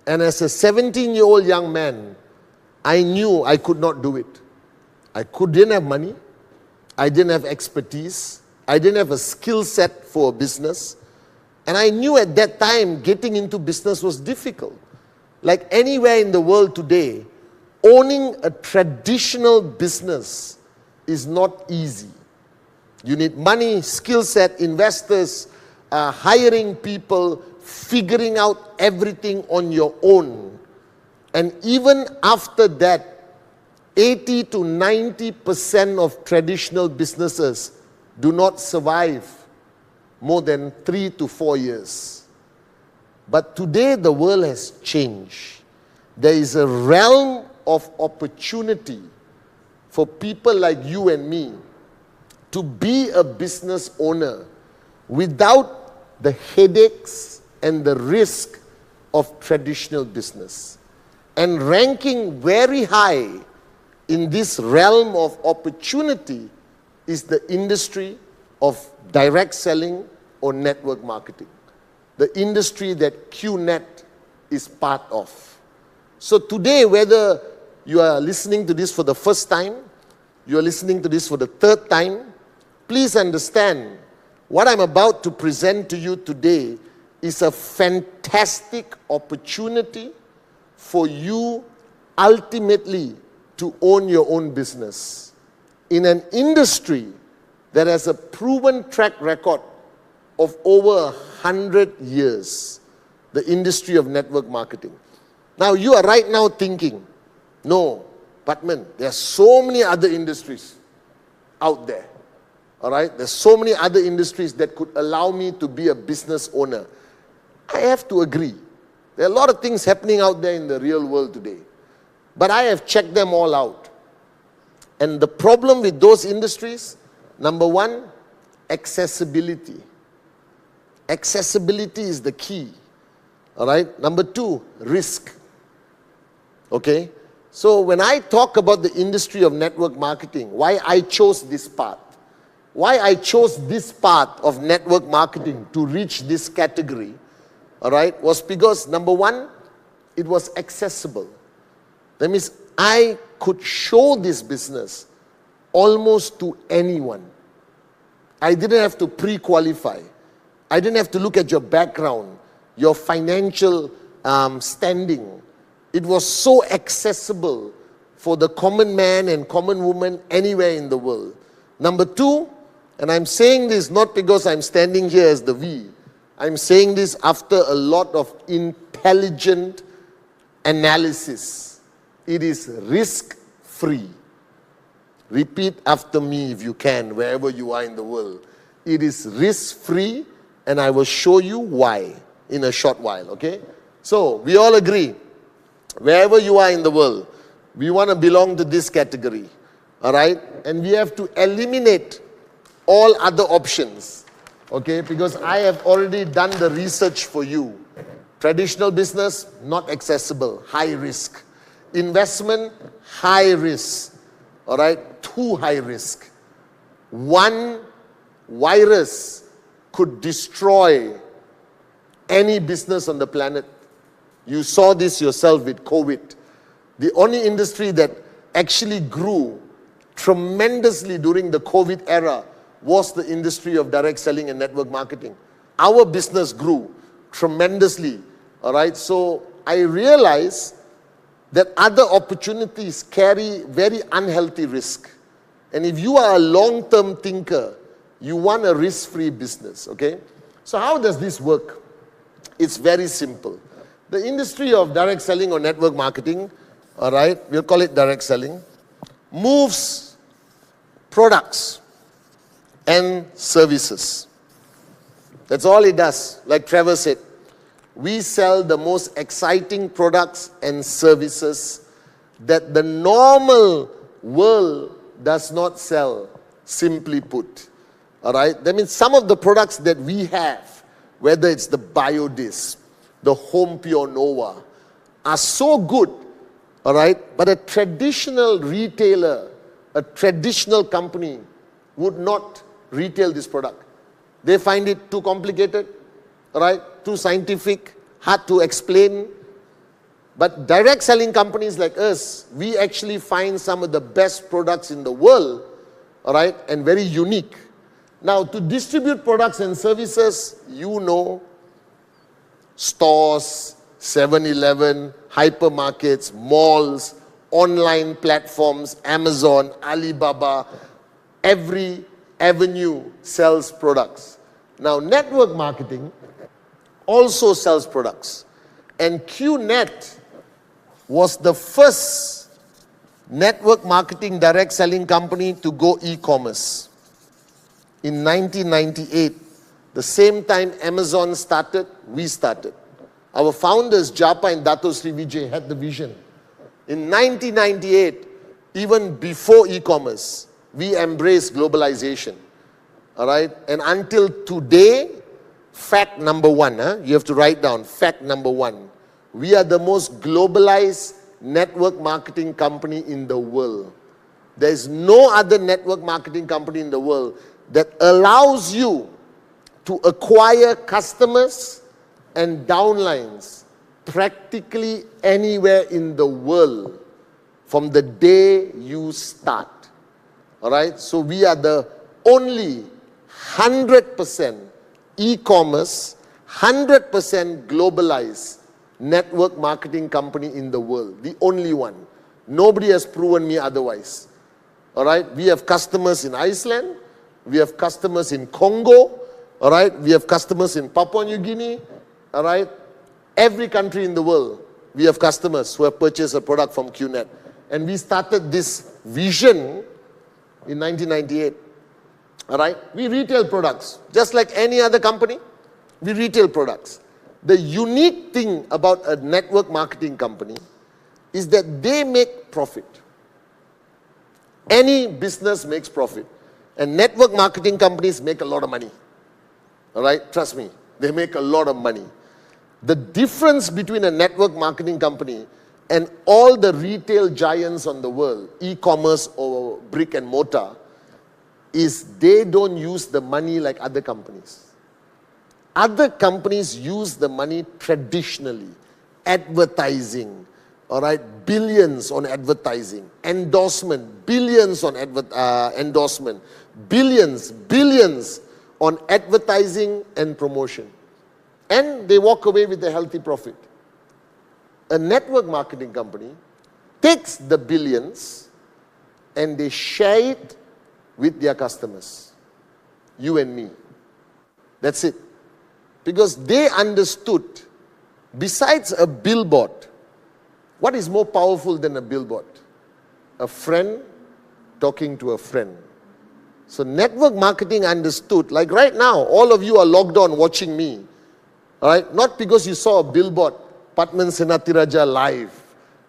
And as a 17-year-old young man, I knew I could not do it. Didn't have money. I didn't have expertise. I didn't have a skill set for a business. And I knew at that time getting into business was difficult. Like anywhere in the world today, owning a traditional business is not easy. You need money, skill set, investors, hiring people, figuring out everything on your own. And even after that, 80 to 90% of traditional businesses do not survive more than 3 to 4 years. But today the world has changed. There is a realm of opportunity for people like you and me to be a business owner without the headaches and the risk of traditional business. And ranking very high in this realm of opportunity is the industry of direct selling or network marketing. The industry that QNet is part of. So today, whether you are listening to this for the first time, you are listening to this for the third time, please understand what I'm about to present to you today is a fantastic opportunity for you ultimately to own your own business in an industry that has a proven track record of over 100 years, the industry of network marketing. Now you are right now thinking, no, Patman, there are so many other industries out there. All right, there's so many other industries that could allow me to be a business owner. I have to agree. There are a lot of things happening out there in the real world today. But I have checked them all out. And the problem with those industries, number one, accessibility. Accessibility is the key. All right. Number two, risk. Okay. So when I talk about the industry of network marketing, why I chose this path, why I chose this path of network marketing to reach this category, all right, was because number one, it was accessible. That means I could show this business almost to anyone. I didn't have to pre-qualify. I didn't have to look at your background, your financial standing. It was so accessible for the common man and common woman anywhere in the world. Number two, and I'm saying this not because I'm standing here as the V. I'm saying this after a lot of intelligent analysis. It is risk-free. Repeat after me if you can, wherever you are in the world. It is risk-free, and I will show you why in a short while, okay? So, we all agree, wherever you are in the world, we want to belong to this category, all right? And we have to eliminate all other options, okay? Because I have already done the research for you. Traditional business, not accessible, high risk. Investment, high risk, all right? Too high risk. One virus could destroy any business on the planet. You saw this yourself with COVID. The only industry that actually grew tremendously during the COVID era was the industry of direct selling and network marketing. Our business grew tremendously, all right? So I realized that other opportunities carry very unhealthy risk. And if you are a long-term thinker, you want a risk-free business, okay? So how does this work? It's very simple. The industry of direct selling or network marketing, all right, we'll call it direct selling, moves products and services. That's all it does. Like Trevor said, we sell the most exciting products and services that the normal world does not sell, simply put. All right? That means some of the products that we have, whether it's the BioDisc, the Home Pure Nova, are so good, all right? But a traditional retailer, a traditional company would not retail this product. They find it too complicated, all right? Too scientific, hard to explain. But direct selling companies like us, we actually find some of the best products in the world, all right, and very unique. Now, to distribute products and services, you know, stores, 7-Eleven, hypermarkets, malls, online platforms, Amazon, Alibaba, every avenue sells products. Now, network marketing also sells products. And QNet was the first network marketing direct selling company to go e-commerce. In 1998, the same time Amazon started, we started. Our founders, Japa and Dato Sri Vijay, had the vision. In 1998, even before e-commerce, we embraced globalization. All right? And until today, fact number one, you have to write down, fact number one. We are the most globalized network marketing company in the world. There is no other network marketing company in the world that allows you to acquire customers and downlines practically anywhere in the world from the day you start. All right? So we are the only 100% e-commerce, 100% globalized network marketing company in the world. The only one. Nobody has proven me otherwise. All right? We have customers in Iceland. We have customers in Congo. All right? We have customers in Papua New Guinea. All right? Every country in the world, we have customers who have purchased a product from QNet. And we started this vision in 1998. All right? We retail products. Just like any other company, we retail products. The unique thing about a network marketing company is that they make profit. Any business makes profit. And network marketing companies make a lot of money. All right? Trust me, they make a lot of money. The difference between a network marketing company and all the retail giants on the world, e-commerce or brick and mortar, is they don't use the money like other companies. Other companies use the money traditionally. Advertising, all right, billions on advertising. Endorsement, billions on endorsement. Billions on advertising and promotion. And they walk away with a healthy profit. A network marketing company takes the billions and they share it with their customers. You and me. That's it. Because they understood, besides a billboard, what is more powerful than a billboard? A friend talking to a friend. So network marketing understood, like right now, all of you are logged on watching me. All right? Not because you saw a billboard, Patman Senatiraja live.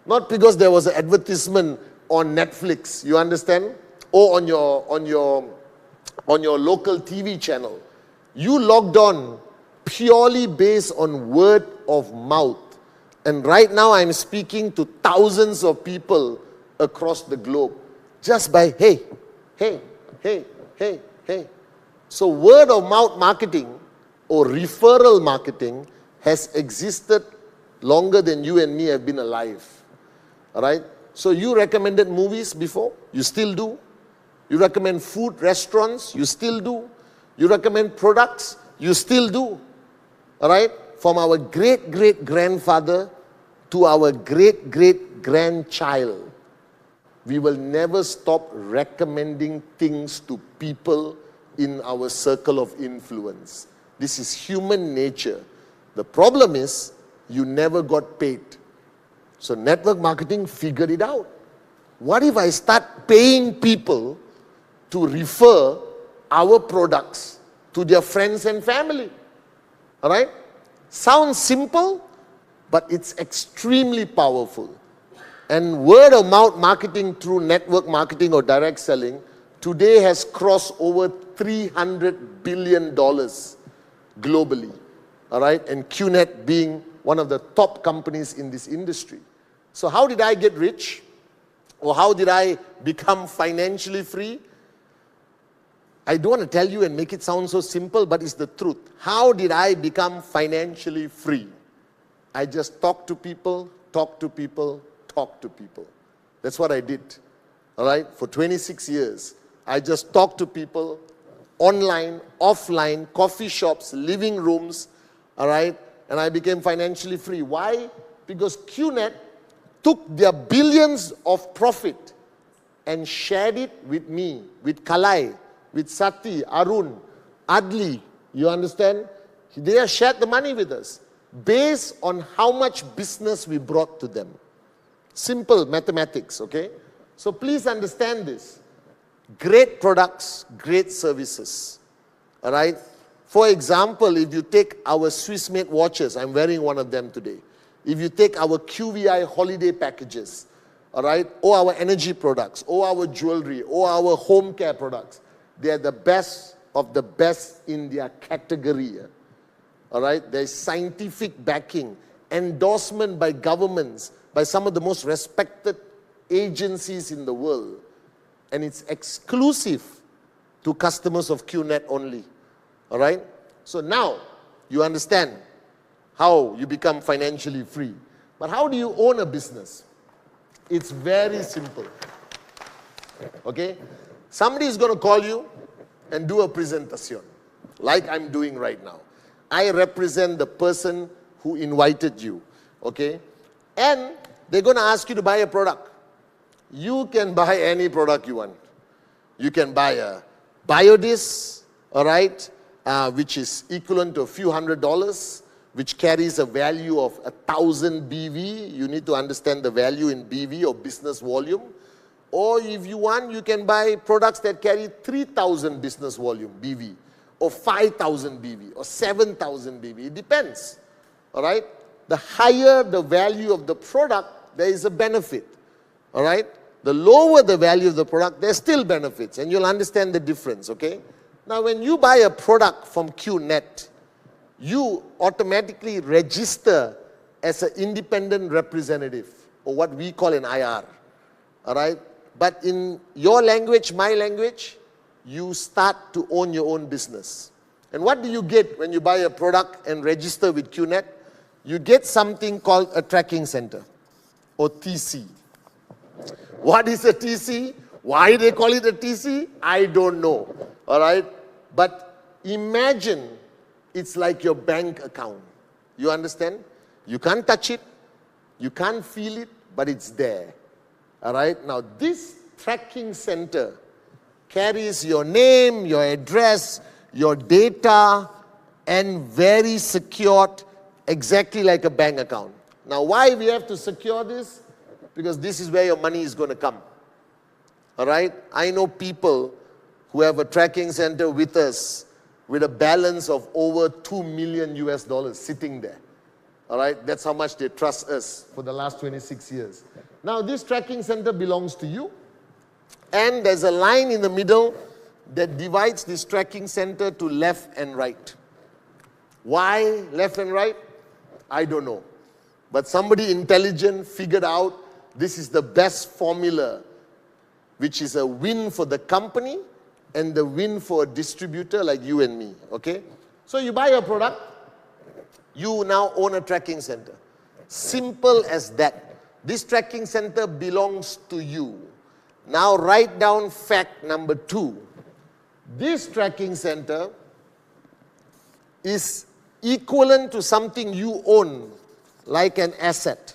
Not because there was an advertisement on Netflix, you understand? Or on your local TV channel. You logged on purely based on word of mouth. And right now I'm speaking to thousands of people across the globe. Just by hey. So word of mouth marketing or referral marketing has existed longer than you and me have been alive. All right? So you recommended movies before? You still do. You recommend food, restaurants? You still do. You recommend products? You still do. All right? From our great-great-grandfather to our great-great-grandchild, we will never stop recommending things to people in our circle of influence. This is human nature. The problem is, you never got paid. So network marketing figured it out. What if I start paying people to refer our products to their friends and family? All right? Sounds simple, but it's extremely powerful. And word of mouth marketing through network marketing or direct selling today has crossed over $300 billion globally. All right? And QNet being one of the top companies in this industry. So how did I get rich? Or how did I become financially free? I don't want to tell you and make it sound so simple, but it's the truth. How did I become financially free? I just talk to people. That's what I did. All right? For 26 years, I just talked to people. online, offline, coffee shops, living rooms, all right? And I became financially free. Why? Because QNet took their billions of profit and shared it with me, with Kalai, with Sati, Arun, Adli. You understand? They have shared the money with us based on how much business we brought to them. Simple mathematics, okay? So please understand this. Great products, great services, all right? For example, if you take our Swissmade watches, I'm wearing one of them today. If you take our QVI holiday packages, all right, or our energy products, or our jewelry, or our home care products, they are the best of the best in their category. All right, there's scientific backing, endorsement by governments, by some of the most respected agencies in the world. And it's exclusive to customers of QNet only. All right? So now you understand how you become financially free. But how do you own a business? It's very simple. Okay? Somebody is going to call you and do a presentation, like I'm doing right now. I represent the person who invited you. Okay? And they're going to ask you to buy a product. You can buy any product you want. You can buy a Biodis, all right, which is equivalent to a few $100s, which carries a value of 1,000 BV. You need to understand the value in BV or business volume. Or if you want, you can buy products that carry 3,000 business volume BV, or 5,000 BV, or 7,000 BV. It depends, all right? The higher the value of the product, there is a benefit, all right? The lower the value of the product, there's still benefits, and you'll understand the difference, okay? Now, when you buy a product from QNet, you automatically register as an independent representative, or what we call an IR, all right? But in your language, my language, you start to own your own business. And what do you get when you buy a product and register with QNet? You get something called a tracking center, or TC. What is a TC? Why they call it a TC? I don't know, all right? But imagine it's like your bank account. You understand? You can't touch it, you can't feel it, but it's there, all right? Now, this tracking center carries your name, your address, your data, and very secured, exactly like a bank account. Now, why we have to secure this? Because this is where your money is going to come. All right? I know people who have a tracking center with us with a balance of over $2 million US sitting there. All right? That's how much they trust us for the last 26 years. Now, this tracking center belongs to you. And there's a line in the middle that divides this tracking center to left and right. Why left and right? I don't know. But somebody intelligent figured out this is the best formula, which is a win for the company and the win for a distributor like you and me, okay? So you buy a product, you now own a tracking center. Simple as that. This tracking center belongs to you. Now write down fact number 2. This tracking center is equivalent to something you own, like an asset.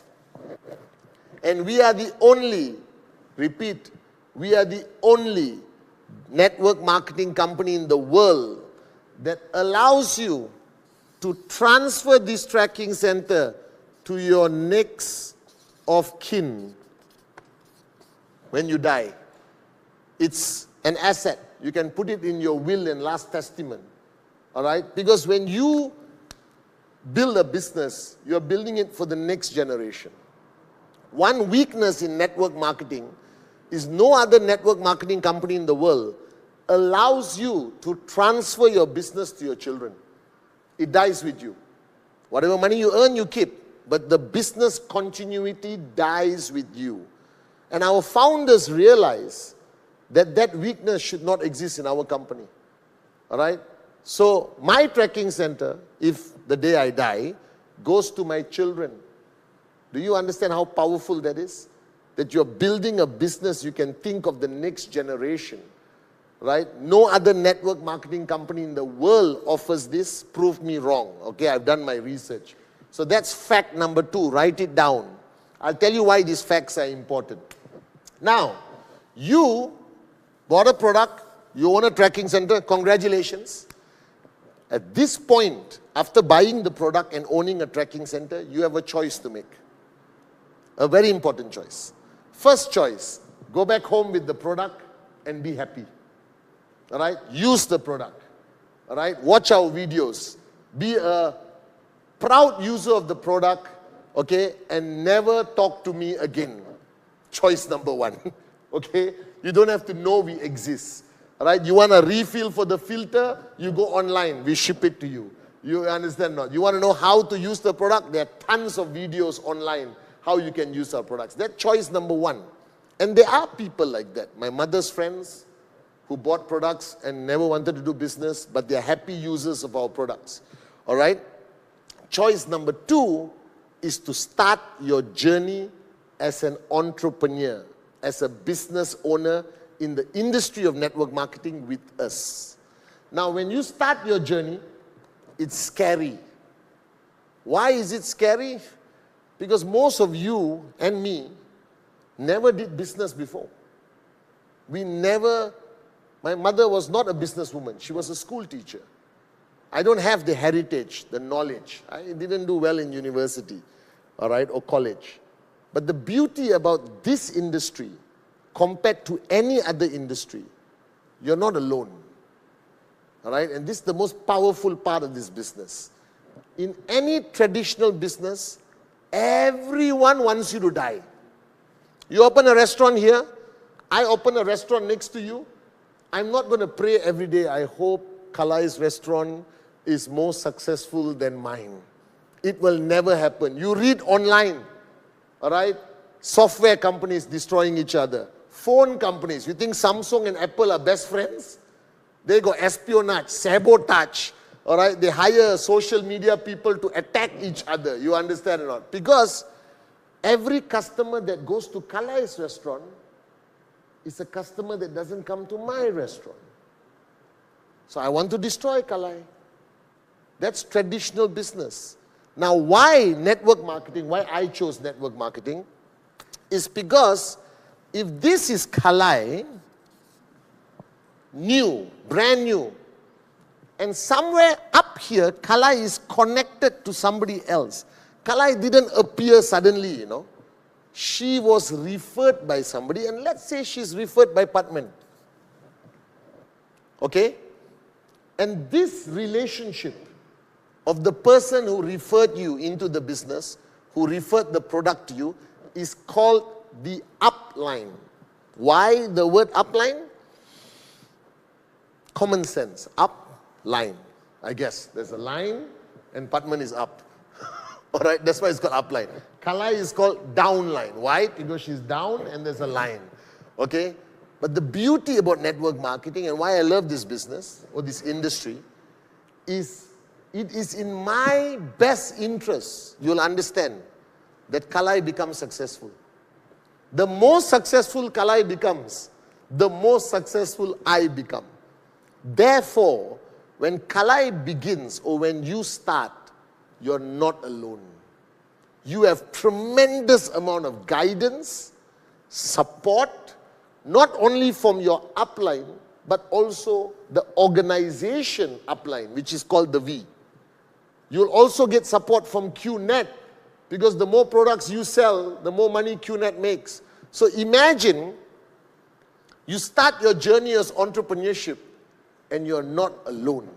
And we are the only, repeat, we are the only network marketing company in the world that allows you to transfer this tracking center to your next of kin when you die. It's an asset. You can put it in your will and last testament. All right? Because when you build a business, you're building it for the next generation. One weakness in network marketing is no other network marketing company in the world allows you to transfer your business to your children. It dies with you. Whatever money you earn, you keep. But the business continuity dies with you. And our founders realize that that weakness should not exist in our company. All right? So my tracking center, if the day I die, goes to my children. Do you understand how powerful that is? That you're building a business, you can think of the next generation. right? No other network marketing company in the world offers this. Prove me wrong, okay? I've done my research. So that's fact number 2. Write it down. I'll tell you why these facts are important. Now, you bought a product, you own a tracking center, congratulations. At this point, after buying the product and owning a tracking center, you have a choice to make. A very important choice. First choice, go back home with the product and be happy. All right? Use the product. All right? Watch our videos. Be a proud user of the product, okay? And never talk to me again. Choice number 1. Okay? You don't have to know we exist. All right? You want a refill for the filter, you go online. We ship it to you. You understand not? You want to know how to use the product? There are tons of videos online how you can use our products. That's choice number 1. And there are people like that. My mother's friends who bought products and never wanted to do business, but they're happy users of our products. All right? Choice number 2 is to start your journey as an entrepreneur, as a business owner in the industry of network marketing with us. Now, when you start your journey, it's scary. Why is it scary? Because most of you and me never did business before. My mother was not a businesswoman. She was a school teacher. I don't have the heritage, the knowledge. I didn't do well in university, all right, or college. But the beauty about this industry, compared to any other industry, you're not alone. All right, and this is the most powerful part of this business. In any traditional business, everyone wants you to die. You open a restaurant here, I open a restaurant next to you. I'm not going to pray every day, I hope Kalai's restaurant is more successful than mine. It will never happen. You read online, all right? Software companies destroying each other. Phone companies, you think Samsung and Apple are best friends? They got espionage, sabotage, all right? They hire social media people to attack each other. You understand or not? Because every customer that goes to Kalai's restaurant is a customer that doesn't come to my restaurant. So I want to destroy Kalai. That's traditional business. Now, why network marketing, why I chose network marketing, is because if this is Kalai, new, brand new, and somewhere up here, Kalai is connected to somebody else. Kalai didn't appear suddenly, you know. She was referred by somebody, and let's say she's referred by Padman. Okay? And this relationship of the person who referred you into the business, who referred the product to you, is called the upline. Why the word upline? Common sense. Upline. I guess there's a line and Padman is up. All right, that's why it's called upline. Kalai is called downline. Why? Because she's down and there's a line. Okay? But the beauty about network marketing and why I love this business or this industry is it is in my best interest, you'll understand, that Kalai becomes successful. The more successful Kalai becomes, the more successful I become. Therefore, when Kalai begins or when you start, you're not alone. You have tremendous amount of guidance, support, not only from your upline, but also the organization upline, which is called the V. You'll also get support from QNet, because the more products you sell, the more money QNet makes. So imagine you start your journey as entrepreneurship and you're not alone.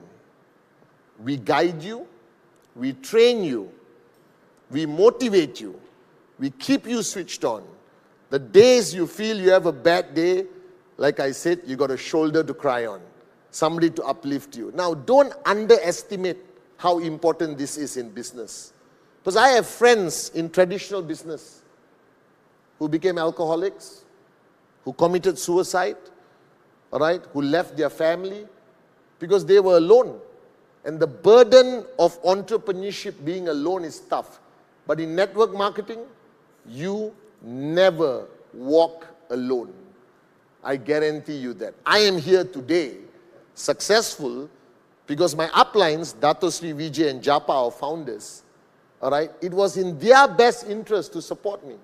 We guide you, we train you, we motivate you, we keep you switched on. The days you feel you have a bad day, like I said, you got a shoulder to cry on, somebody to uplift you. Now, don't underestimate how important this is in business. Because I have friends in traditional business who became alcoholics, who committed suicide, all right, who left their family because they were alone. And the burden of entrepreneurship being alone is tough. But in network marketing, you never walk alone. I guarantee you that. I am here today, successful, because my uplines, Dato Sri Vijay and Japa, our founders, all right, it was in their best interest to support me.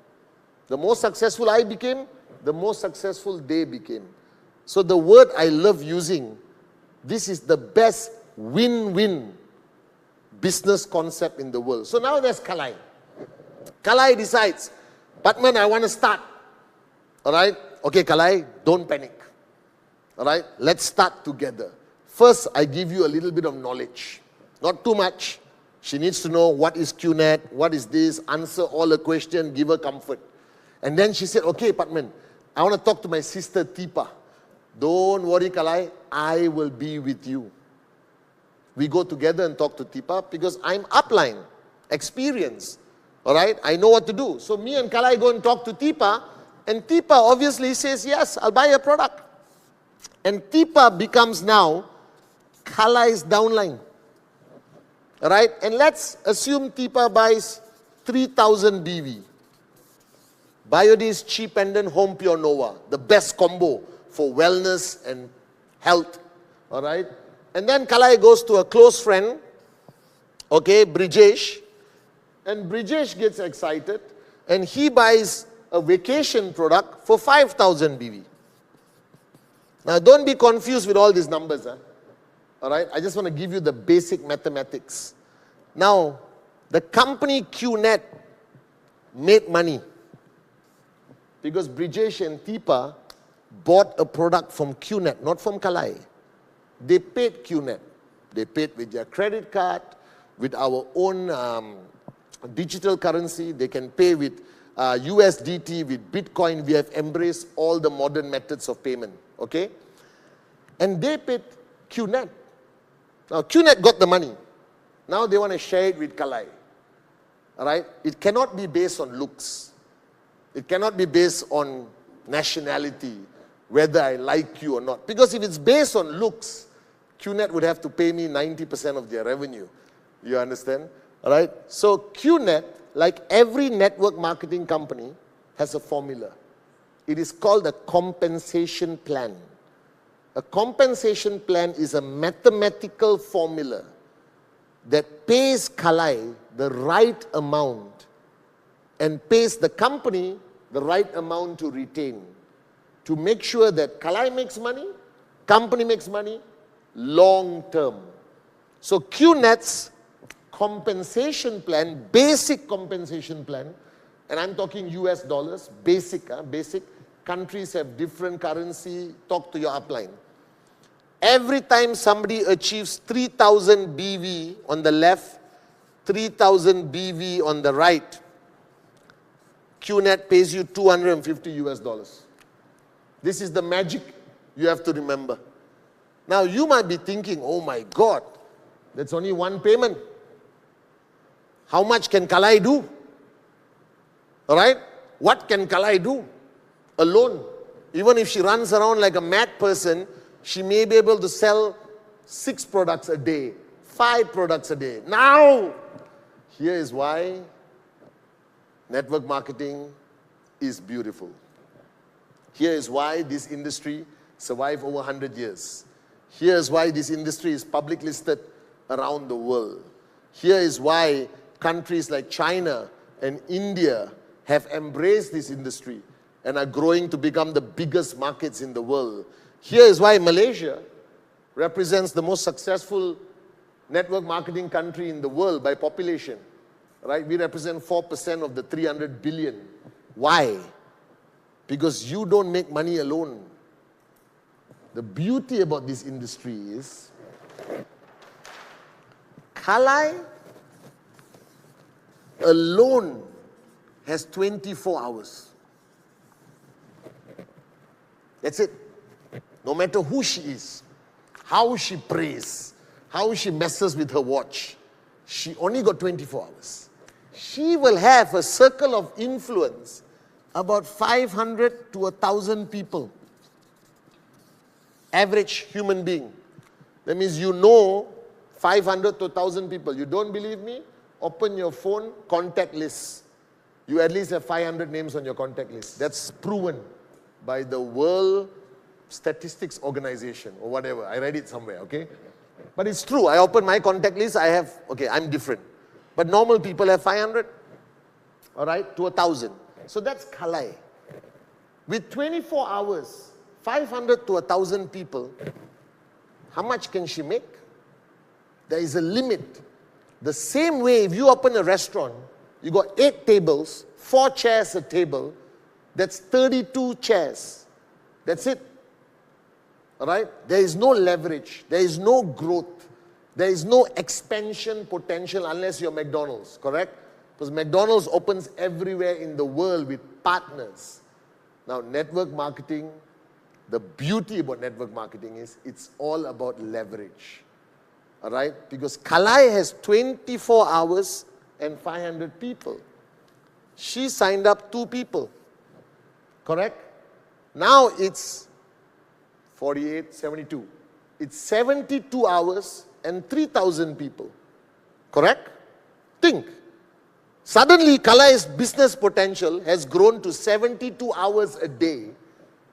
The more successful I became, the more successful they became. So the word I love using, this is the best win-win business concept in the world. So now there's Kalai. Kalai decides, Patman, I want to start. All right? Okay, Kalai, don't panic. All right? Let's start together. First, I give you a little bit of knowledge. Not too much. She needs to know what is QNet, what is this, answer all her questions, give her comfort. And then she said, okay, Patman, I want to talk to my sister Tipa. Don't worry, Kalai, I will be with you. We go together and talk to Tipa because I'm upline, experience. All right, I know what to do. So me and Kalai go and talk to Tipa, and Tipa obviously says, yes, I'll buy a product. And Tipa becomes now Kalai's downline. All right, and let's assume Tipa buys 3,000 BV. Biodis Cheap Pendant Home Pure Nova, the best combo for wellness and health. All right, and then Kalai goes to a close friend, okay, Brijesh, and Brijesh gets excited and he buys a vacation product for 5,000 BV. Now don't be confused with all these numbers. All right, I just want to give you the basic mathematics. Now, the company QNet made money because Brijesh and Tipa bought a product from QNet, not from Kalai. They paid QNet. They paid with their credit card, with our own digital currency. They can pay with USDT, with Bitcoin. We have embraced all the modern methods of payment, okay? And they paid QNet. Now, QNet got the money. Now they want to share it with Kalai, all right? It cannot be based on looks. It cannot be based on nationality, whether I like you or not. Because if it's based on looks, QNet would have to pay me 90% of their revenue. You understand? All right? So QNet, like every network marketing company, has a formula. It is called a compensation plan. A compensation plan is a mathematical formula that pays Kalai the right amount and pays the company the right amount to retain, to make sure that Kalai makes money, company makes money, long term. So QNet's compensation plan, basic compensation plan, and I'm talking US dollars, basic, countries have different currency, talk to your upline. Every time somebody achieves 3,000 BV on the left, 3,000 BV on the right, QNet pays you 250 US dollars. This is the magic you have to remember. Now you might be thinking, oh my God, that's only one payment. How much can Kalai do? All right? What can Kalai do alone? Even if she runs around like a mad person, she may be able to sell 6 products a day, 5 products a day. Now, here is why network marketing is beautiful. Here is why this industry survived over 100 years. Here is why this industry is public listed around the world. Here is why countries like China and India have embraced this industry and are growing to become the biggest markets in the world. Here is why Malaysia represents the most successful network marketing country in the world by population. Right? We represent 4% of the 300 billion. Why? Because you don't make money alone. The beauty about this industry is Kalai alone has 24 hours. That's it. No matter who she is, how she prays, how she messes with her watch, she only got 24 hours. She will have a circle of influence about 500 to 1,000 people. Average human being. That means you know 500 to 1,000 people. You don't believe me? Open your phone, contact list. You at least have 500 names on your contact list. That's proven by the World statistics organization or whatever. I read it somewhere, okay? But it's true. I open my contact list, I'm different. But normal people have 500, all right, to 1,000. So that's Kalai. With 24 hours, 500 to 1,000 people, how much can she make? There is a limit. The same way, if you open a restaurant, you got 8 tables, 4 chairs a table, that's 32 chairs. That's it. All right? There is no leverage. There is no growth. There is no expansion potential unless you're McDonald's, correct? Because McDonald's opens everywhere in the world with partners. Now, network marketing, the beauty about network marketing is it's all about leverage. All right? Because Kalai has 24 hours and 500 people. She signed up 2 people. Correct? Now it's 48, 72. It's 72 hours and 3,000 people. Correct? Think. Suddenly, Kalai's business potential has grown to 72 hours a day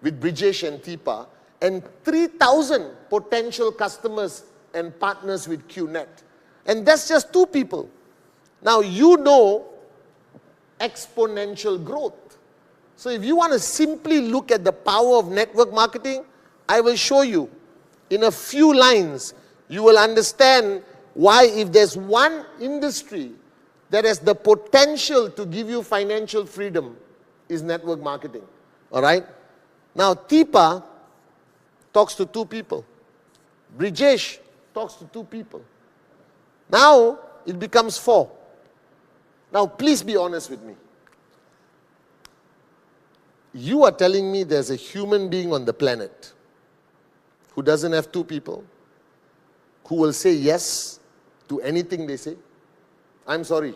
with Brijesh and Teepa and 3,000 potential customers and partners with QNet. And that's just 2 people. Now, you know exponential growth. So if you want to simply look at the power of network marketing, I will show you. In a few lines, you will understand why if there's one industry that has the potential to give you financial freedom, is network marketing. All right? Now, Teepa talks to 2 people. Brijesh talks to 2 people. Now, it becomes 4. Now, please be honest with me. You are telling me there's a human being on the planet who doesn't have 2 people, who will say yes to anything they say? I'm sorry.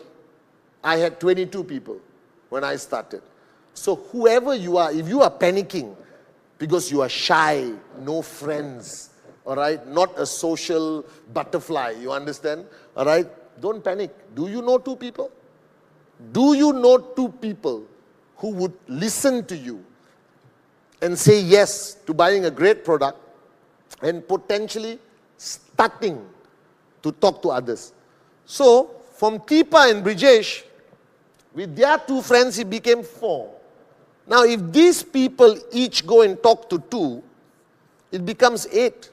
I had 22 people when I started. So whoever you are, if you are panicking because you are shy, no friends, all right, not a social butterfly, you understand? All right, don't panic. Do you know 2 people? Do you know 2 people who would listen to you and say yes to buying a great product and potentially starting to talk to others? So, from Teepa and Brijesh, with their 2 friends, it became 4. Now, if these people each go and talk to 2, it becomes 8.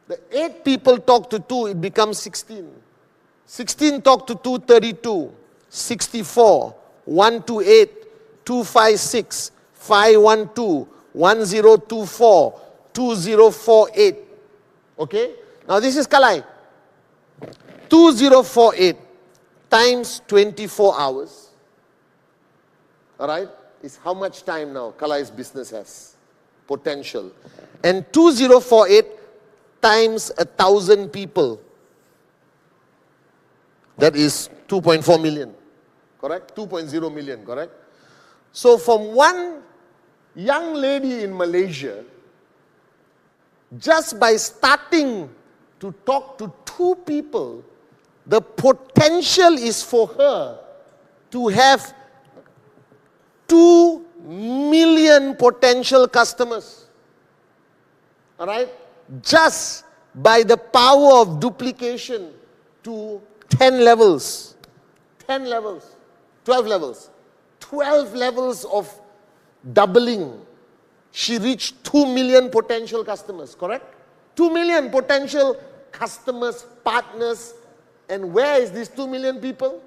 The 8 people talk to 2, it becomes 16. 16 talk to 2, 32. 64, 128, 256, 512, 1024, 2048. Okay? Now this is Kalai. 2048 times 24 hours. Alright? Is how much time now Kalai's business has? Potential. And 2048 times 1,000 people. That is 2.4 million. Correct? 2.0 million, correct? So from one young lady in Malaysia, just by starting to talk to 2 people, the potential is for her to have 2 million potential customers. All right? Just by the power of duplication to 10 levels. 10 levels. 12 levels. 12 levels of doubling. She reached 2 million potential customers, correct? 2 million potential customers, partners. And where is these 2 million people?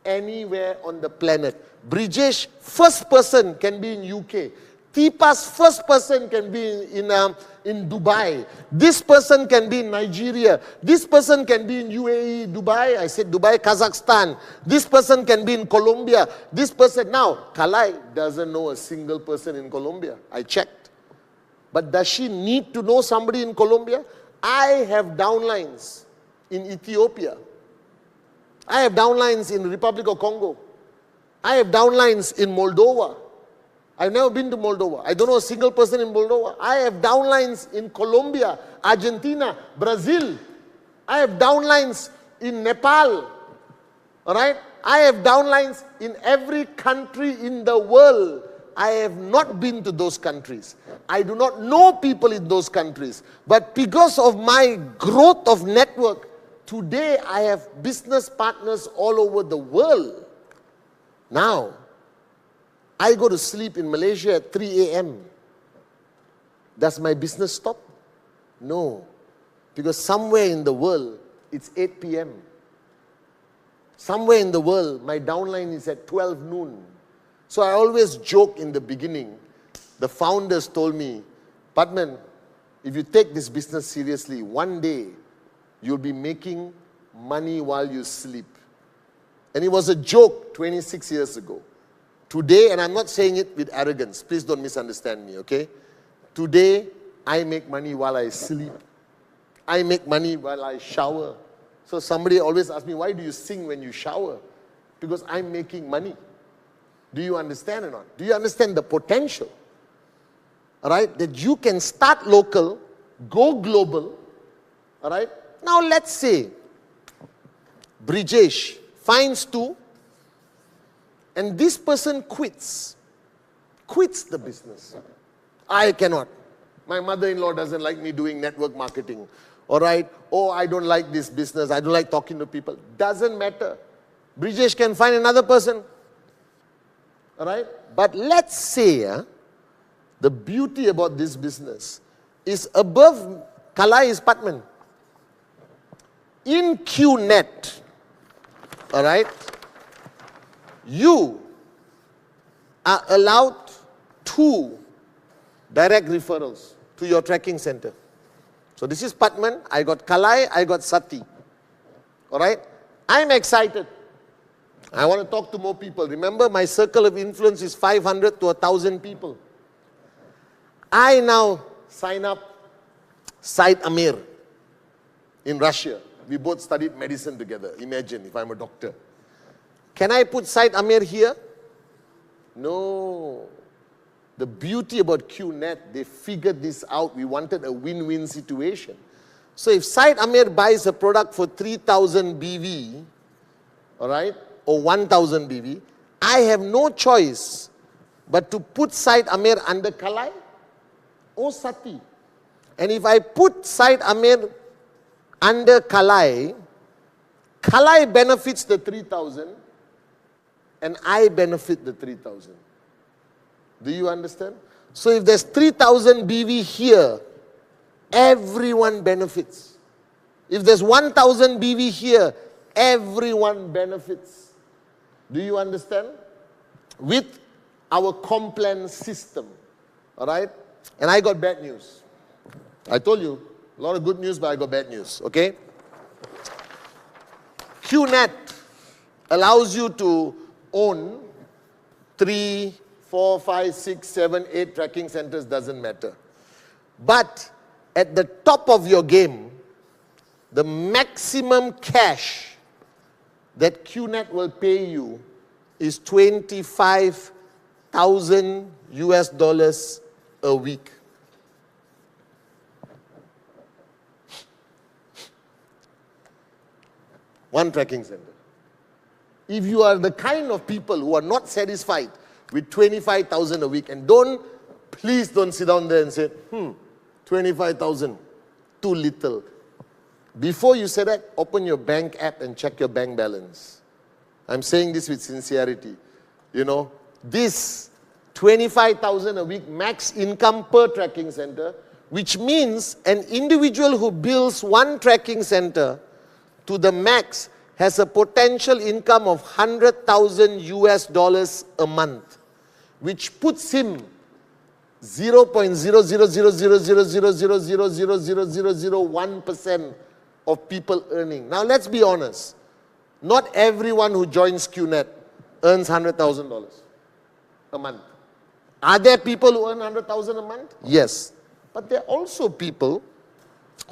Anywhere on the planet. Brijesh, first person can be in UK. Teepa's first person can be in Dubai. This person can be in Nigeria. This person can be in UAE, Dubai. I said Dubai, Kazakhstan. This person can be in Colombia. This person. Now, Kalai doesn't know a single person in Colombia. I checked. But does she need to know somebody in Colombia? I have downlines in Ethiopia. I have downlines in Republic of Congo. I have downlines in Moldova. I've never been to Moldova. I don't know a single person in Moldova. I have downlines in Colombia, Argentina, Brazil. I have downlines in Nepal. All right? I have downlines in every country in the world I have not been to those countries. I do not know people in those countries. But because of my growth of network, today I have business partners all over the world. Now, I go to sleep in Malaysia at 3 a.m. Does my business stop? No. Because somewhere in the world, it's 8 p.m. Somewhere in the world, my downline is at 12 noon. So I always joke in the beginning. The founders told me, Padman, if you take this business seriously, one day you'll be making money while you sleep. And it was a joke 26 years ago. Today, and I'm not saying it with arrogance, please don't misunderstand me, okay? Today, I make money while I sleep. I make money while I shower. So somebody always asks me, why do you sing when you shower? Because I'm making money. Do you understand or not? Do you understand the potential? All right? That you can start local, go global. All right? Now let's say Brijesh finds 2 and this person quits the business. I cannot. My mother-in-law doesn't like me doing network marketing. All right? Oh, I don't like this business. I don't like talking to people. Doesn't matter. Brijesh can find another person. All right? But let's say the beauty about this business is above Kalai is Padman. In QNet, all right, you are allowed 2 direct referrals to your tracking center. So this is Padman, I got Kalai, I got Sati. All right? I'm excited. I want to talk to more people. Remember, my circle of influence is 500 to 1,000 people. I now sign up Said Amir in Russia. We both studied medicine together. Imagine if I'm a doctor. Can I put Said Amir here? No. The beauty about QNet, they figured this out. We wanted a win-win situation. So if Said Amir buys a product for 3,000 BV, all right, or 1,000 BV, I have no choice but to put Said Amir under Kalai or Sati. And if I put Said Amir under Kalai, Kalai benefits the 3,000 and I benefit the 3,000. Do you understand? So if there's 3,000 BV here, everyone benefits. If there's 1,000 BV here, everyone benefits. Do you understand? With our Complan system. All right? And I got bad news. I told you, a lot of good news, but I got bad news. Okay? QNet allows you to own 3, 4, 5, 6, 7, 8 tracking centers, doesn't matter. But at the top of your game, the maximum cash that QNet will pay you is $25,000 US a week. One tracking center. If you are the kind of people who are not satisfied with 25,000 a week, and please don't sit down there and say, 25,000, too little. Before you say that, open your bank app and check your bank balance. I'm saying this with sincerity. You know, this 25,000 a week max income per tracking center, which means an individual who builds one tracking center to the max has a potential income of $100,000 US a month, which puts him 0.0000000000001% of people earning. Now let's be honest. Not everyone who joins QNet earns $100,000 a month. Are there people who earn $100,000 a month? Yes. But there are also people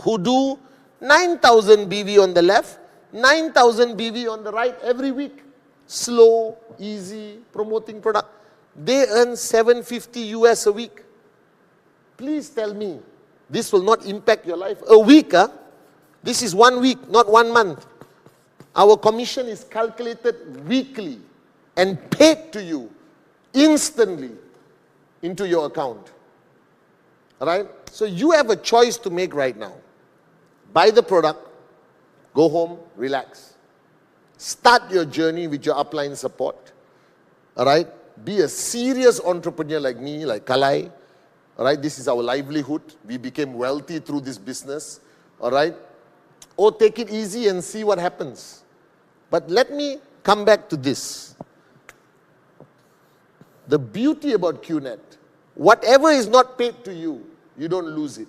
who do 9,000 BV on the left, 9,000 BV on the right every week. Slow, easy, promoting product. They earn $750 US a week. Please tell me, this will not impact your life. A week, This is 1 week, not 1 month. Our commission is calculated weekly and paid to you instantly into your account. All right? So you have a choice to make right now. Buy the product, go home, relax. Start your journey with your upline support. All right? Be a serious entrepreneur like me, like Kalai. All right? This is our livelihood. We became wealthy through this business. All right? Or take it easy and see what happens. But let me come back to this. The beauty about QNet, whatever is not paid to you, you don't lose it.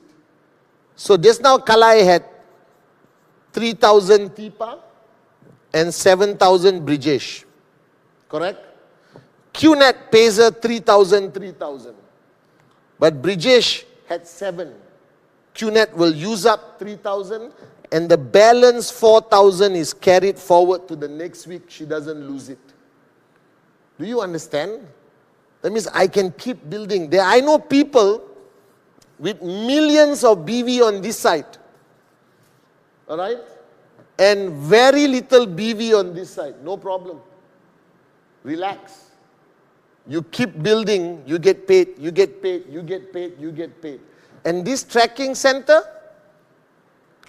So just now Kalai had 3,000 Tipa and 7,000 Brijesh. Correct? QNet pays her 3,000, 3,000. But Brijesh had 7. QNet will use up 3,000 and the balance 4,000 is carried forward to the next week. She doesn't lose it. Do you understand? That means I can keep building. I know people with millions of BV on this side. All right? And very little BV on this side. No problem. Relax. You keep building, you get paid, you get paid, you get paid, you get paid. And this tracking center,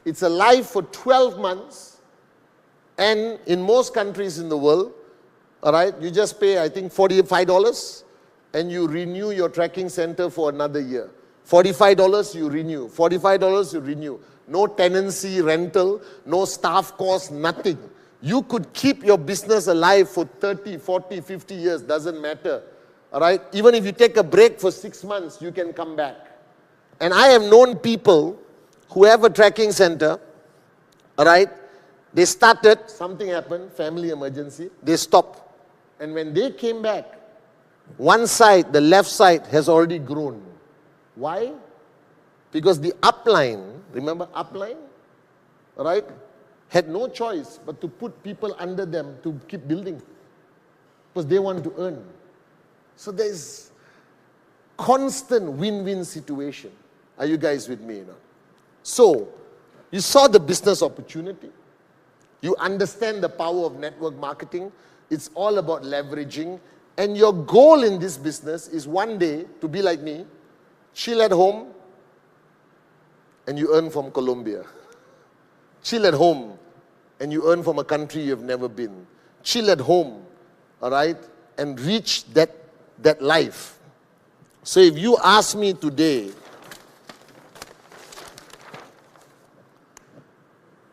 it's alive for 12 months. And in most countries in the world, all right, you just pay, I think, $45 and you renew your tracking center for another year. $45 you renew, $45 you renew. No tenancy, rental, no staff cost, nothing. You could keep your business alive for 30, 40, 50 years, doesn't matter. All right? Even if you take a break for 6 months, you can come back. And I have known people who have a tracking center, all right? They started, something happened, family emergency, they stopped. And when they came back, one side, the left side, has already grown. Why? Because the upline, remember upline? All right? Had no choice but to put people under them to keep building. Because they want to earn. So there's constant win-win situation. Are you guys with me now? So, you saw the business opportunity. You understand the power of network marketing. It's all about leveraging. And your goal in this business is one day to be like me, chill at home, and you earn from Colombia. Chill at home, and you earn from a country you've never been. Chill at home, all right, and reach that life. So if you ask me today,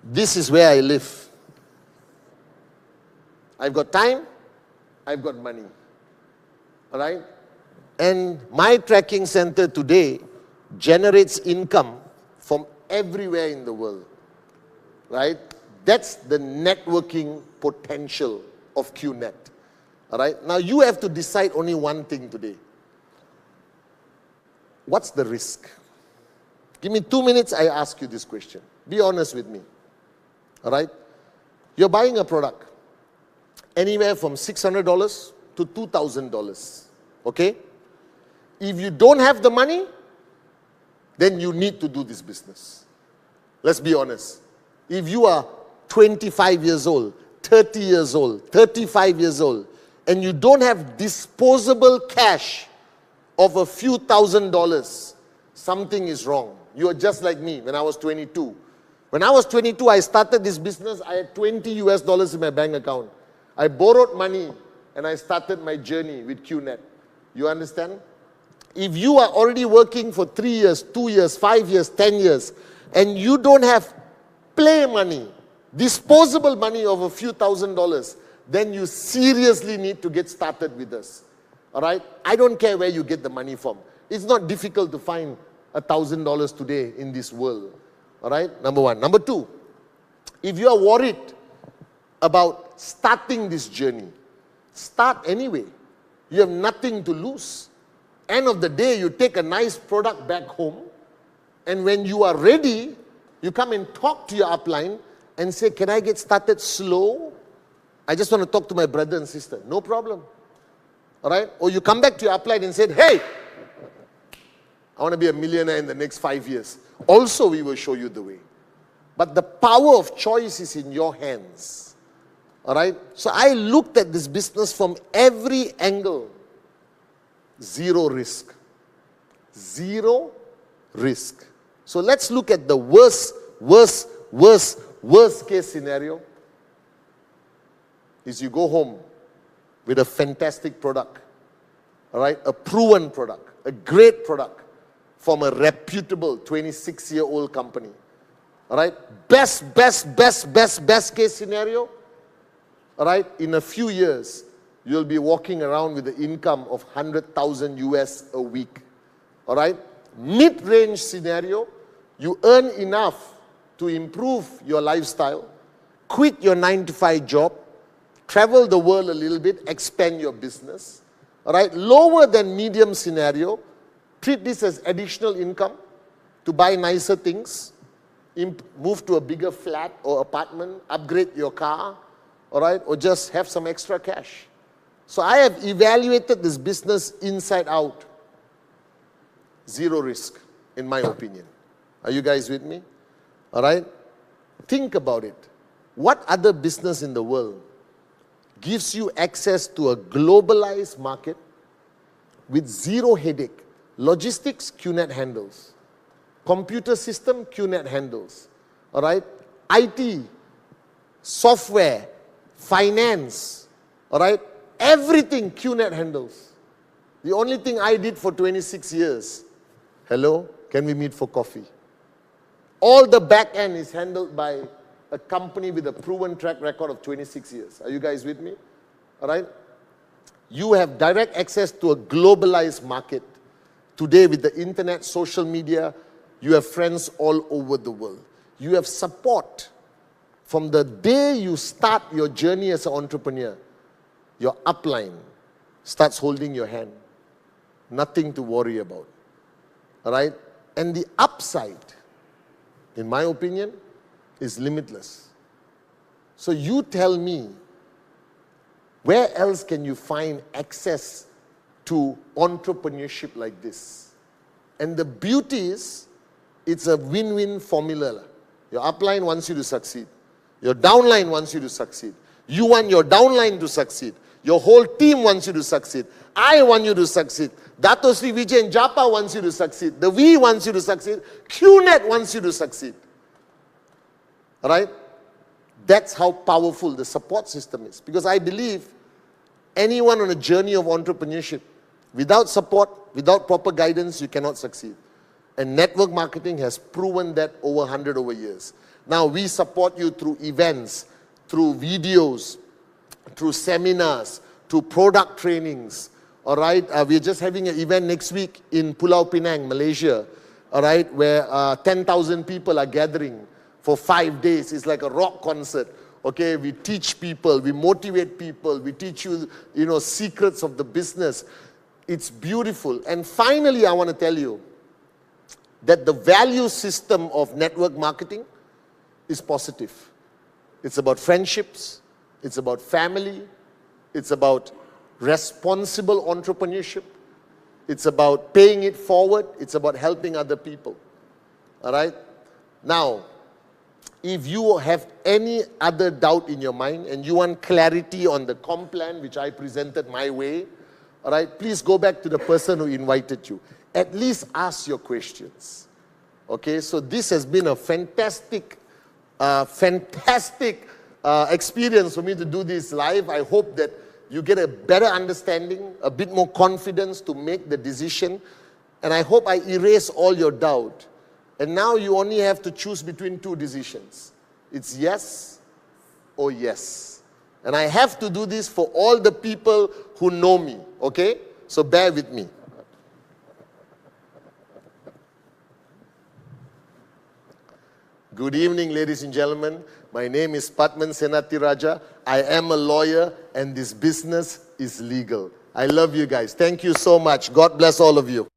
this is where I live. I've got time, I've got money, all right? And my tracking center today generates income from everywhere in the world, right? That's the networking potential of QNet, all right? Now you have to decide only one thing today. What's the risk? Give me 2 minutes, I ask you this question. Be honest with me, all right? You're buying a product, anywhere from $600 to $2,000, okay? If you don't have the money, then you need to do this business. Let's be honest. If you are 25 years old, 30 years old, 35 years old, and you don't have disposable cash of a few $1,000s, something is wrong. You are just like me when I was 22. When I was 22, I started this business. I had $20 in my bank account. I borrowed money and I started my journey with QNet. You understand? If you are already working for 3 years, 2 years, 5 years, 10 years, and you don't have play money, disposable money of a few $1,000s, then you seriously need to get started with us. All right? I don't care where you get the money from. It's not difficult to find $1,000 today in this world. All right? Number one. Number two, if you are worried about starting this journey, start anyway. You have nothing to lose. End of the day, you take a nice product back home, and when you are ready, you come and talk to your upline and say, can I get started slow? I just want to talk to my brother and sister. No problem. All right? Or you come back to your upline and say, hey, I want to be a millionaire in the next 5 years. Also, we will show you the way. But the power of choice is in your hands. All right? So I looked at this business from every angle. Zero risk. Zero risk. So let's look at the worst case scenario. Is you go home with a fantastic product, all right, a proven product, a great product from a reputable 26-year-old company, all right. Best case scenario, all right, in a few years, you'll be walking around with the income of 100,000 US a week, all right. Mid-range scenario, you earn enough to improve your lifestyle, quit your 9-to-5 job, travel the world a little bit, expand your business. All right, lower than medium scenario, treat this as additional income to buy nicer things, move to a bigger flat or apartment, upgrade your car, all right, or just have some extra cash. So I have evaluated this business inside out. Zero risk, in my opinion. Are you guys with me? All right? Think about it. What other business in the world gives you access to a globalized market with zero headache? Logistics, QNet handles. Computer system, QNet handles. All right? IT, software, finance, all right? Everything QNet handles. The only thing I did for 26 years, hello, can we meet for coffee? All the back end is handled by a company with a proven track record of 26 years. Are you guys with me? All right? You have direct access to a globalized market. Today with the internet, social media, you have friends all over the world. You have support. From the day you start your journey as an entrepreneur, your upline starts holding your hand. Nothing to worry about. All right? And the upside, in my opinion, is limitless. So you tell me, where else can you find access to entrepreneurship like this? And the beauty is, it's a win-win formula. Your upline wants you to succeed. Your downline wants you to succeed. You want your downline to succeed. Your whole team wants you to succeed. I want you to succeed. Dato Sri Vijayan Japa wants you to succeed. The V wants you to succeed. QNet wants you to succeed. All right? That's how powerful the support system is. Because I believe anyone on a journey of entrepreneurship, without support, without proper guidance, you cannot succeed. And network marketing has proven that over 100 years. Now we support you through events, through videos, through seminars, through product trainings. All right, we're just having an event next week in Pulau Pinang, Malaysia. All right, where 10,000 people are gathering for 5 days. It's like a rock concert. Okay, we teach people, we motivate people, we teach you, secrets of the business. It's beautiful. And finally, I want to tell you that the value system of network marketing is positive. It's about friendships, it's about family, it's about responsible entrepreneurship, it's about paying it forward, it's about helping other people. All right? Now, if you have any other doubt in your mind and you want clarity on the comp plan which I presented my way, all right, please go back to the person who invited you. At least ask your questions. Okay, so this has been a fantastic experience for me to do this live. I hope that you get a better understanding, a bit more confidence to make the decision. And I hope I erase all your doubt. And now you only have to choose between two decisions. It's yes or yes. And I have to do this for all the people who know me, okay? So bear with me. Good evening, ladies and gentlemen. My name is Padman Senatiraja. I am a lawyer and this business is legal. I love you guys. Thank you so much. God bless all of you.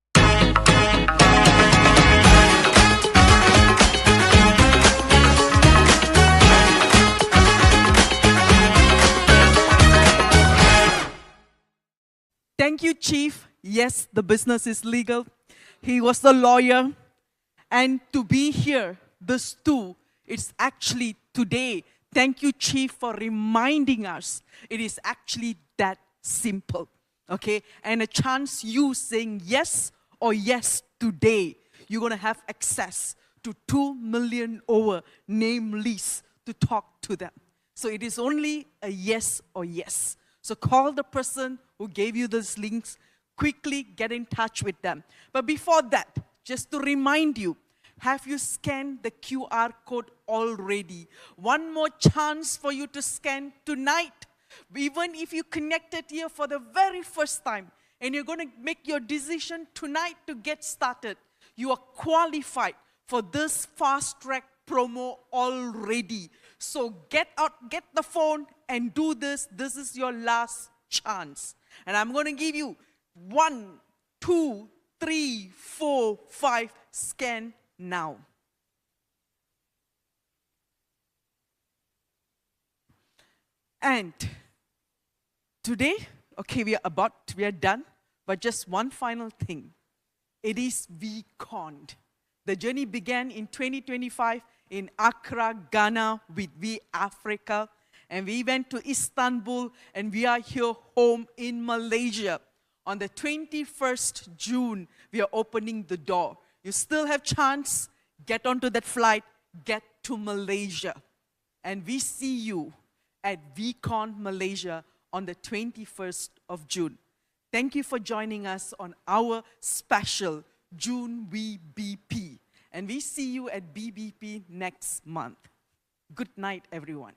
Thank you, Chief. Yes, the business is legal. He was the lawyer. And to be here, this too, it's actually today. Thank you, Chief, for reminding us. It is actually that simple. Okay? And a chance you saying yes or yes today, you're going to have access to 2 million over name lists to talk to them. So it is only a yes or yes. So call the person who gave you those links, quickly get in touch with them. But before that, just to remind you, have you scanned the QR code already? One more chance for you to scan tonight. Even if you connected here for the very first time and you're going to make your decision tonight to get started, you are qualified for this fast track promo already. So get out, get the phone and do this. This is your last chance. And I'm going to give you 1, 2, 3, 4, 5, scan now. And today, okay, we are done, but just one final thing. It is VCon. The journey began in 2025 in Accra, Ghana with V Africa. And we went to Istanbul and we are here home in Malaysia. On the 21st June, we are opening the door. You still have chance, get onto that flight, get to Malaysia. And we see you at VCon Malaysia on the 21st of June. Thank you for joining us on our special June VBP. And we see you at BBP next month. Good night, everyone.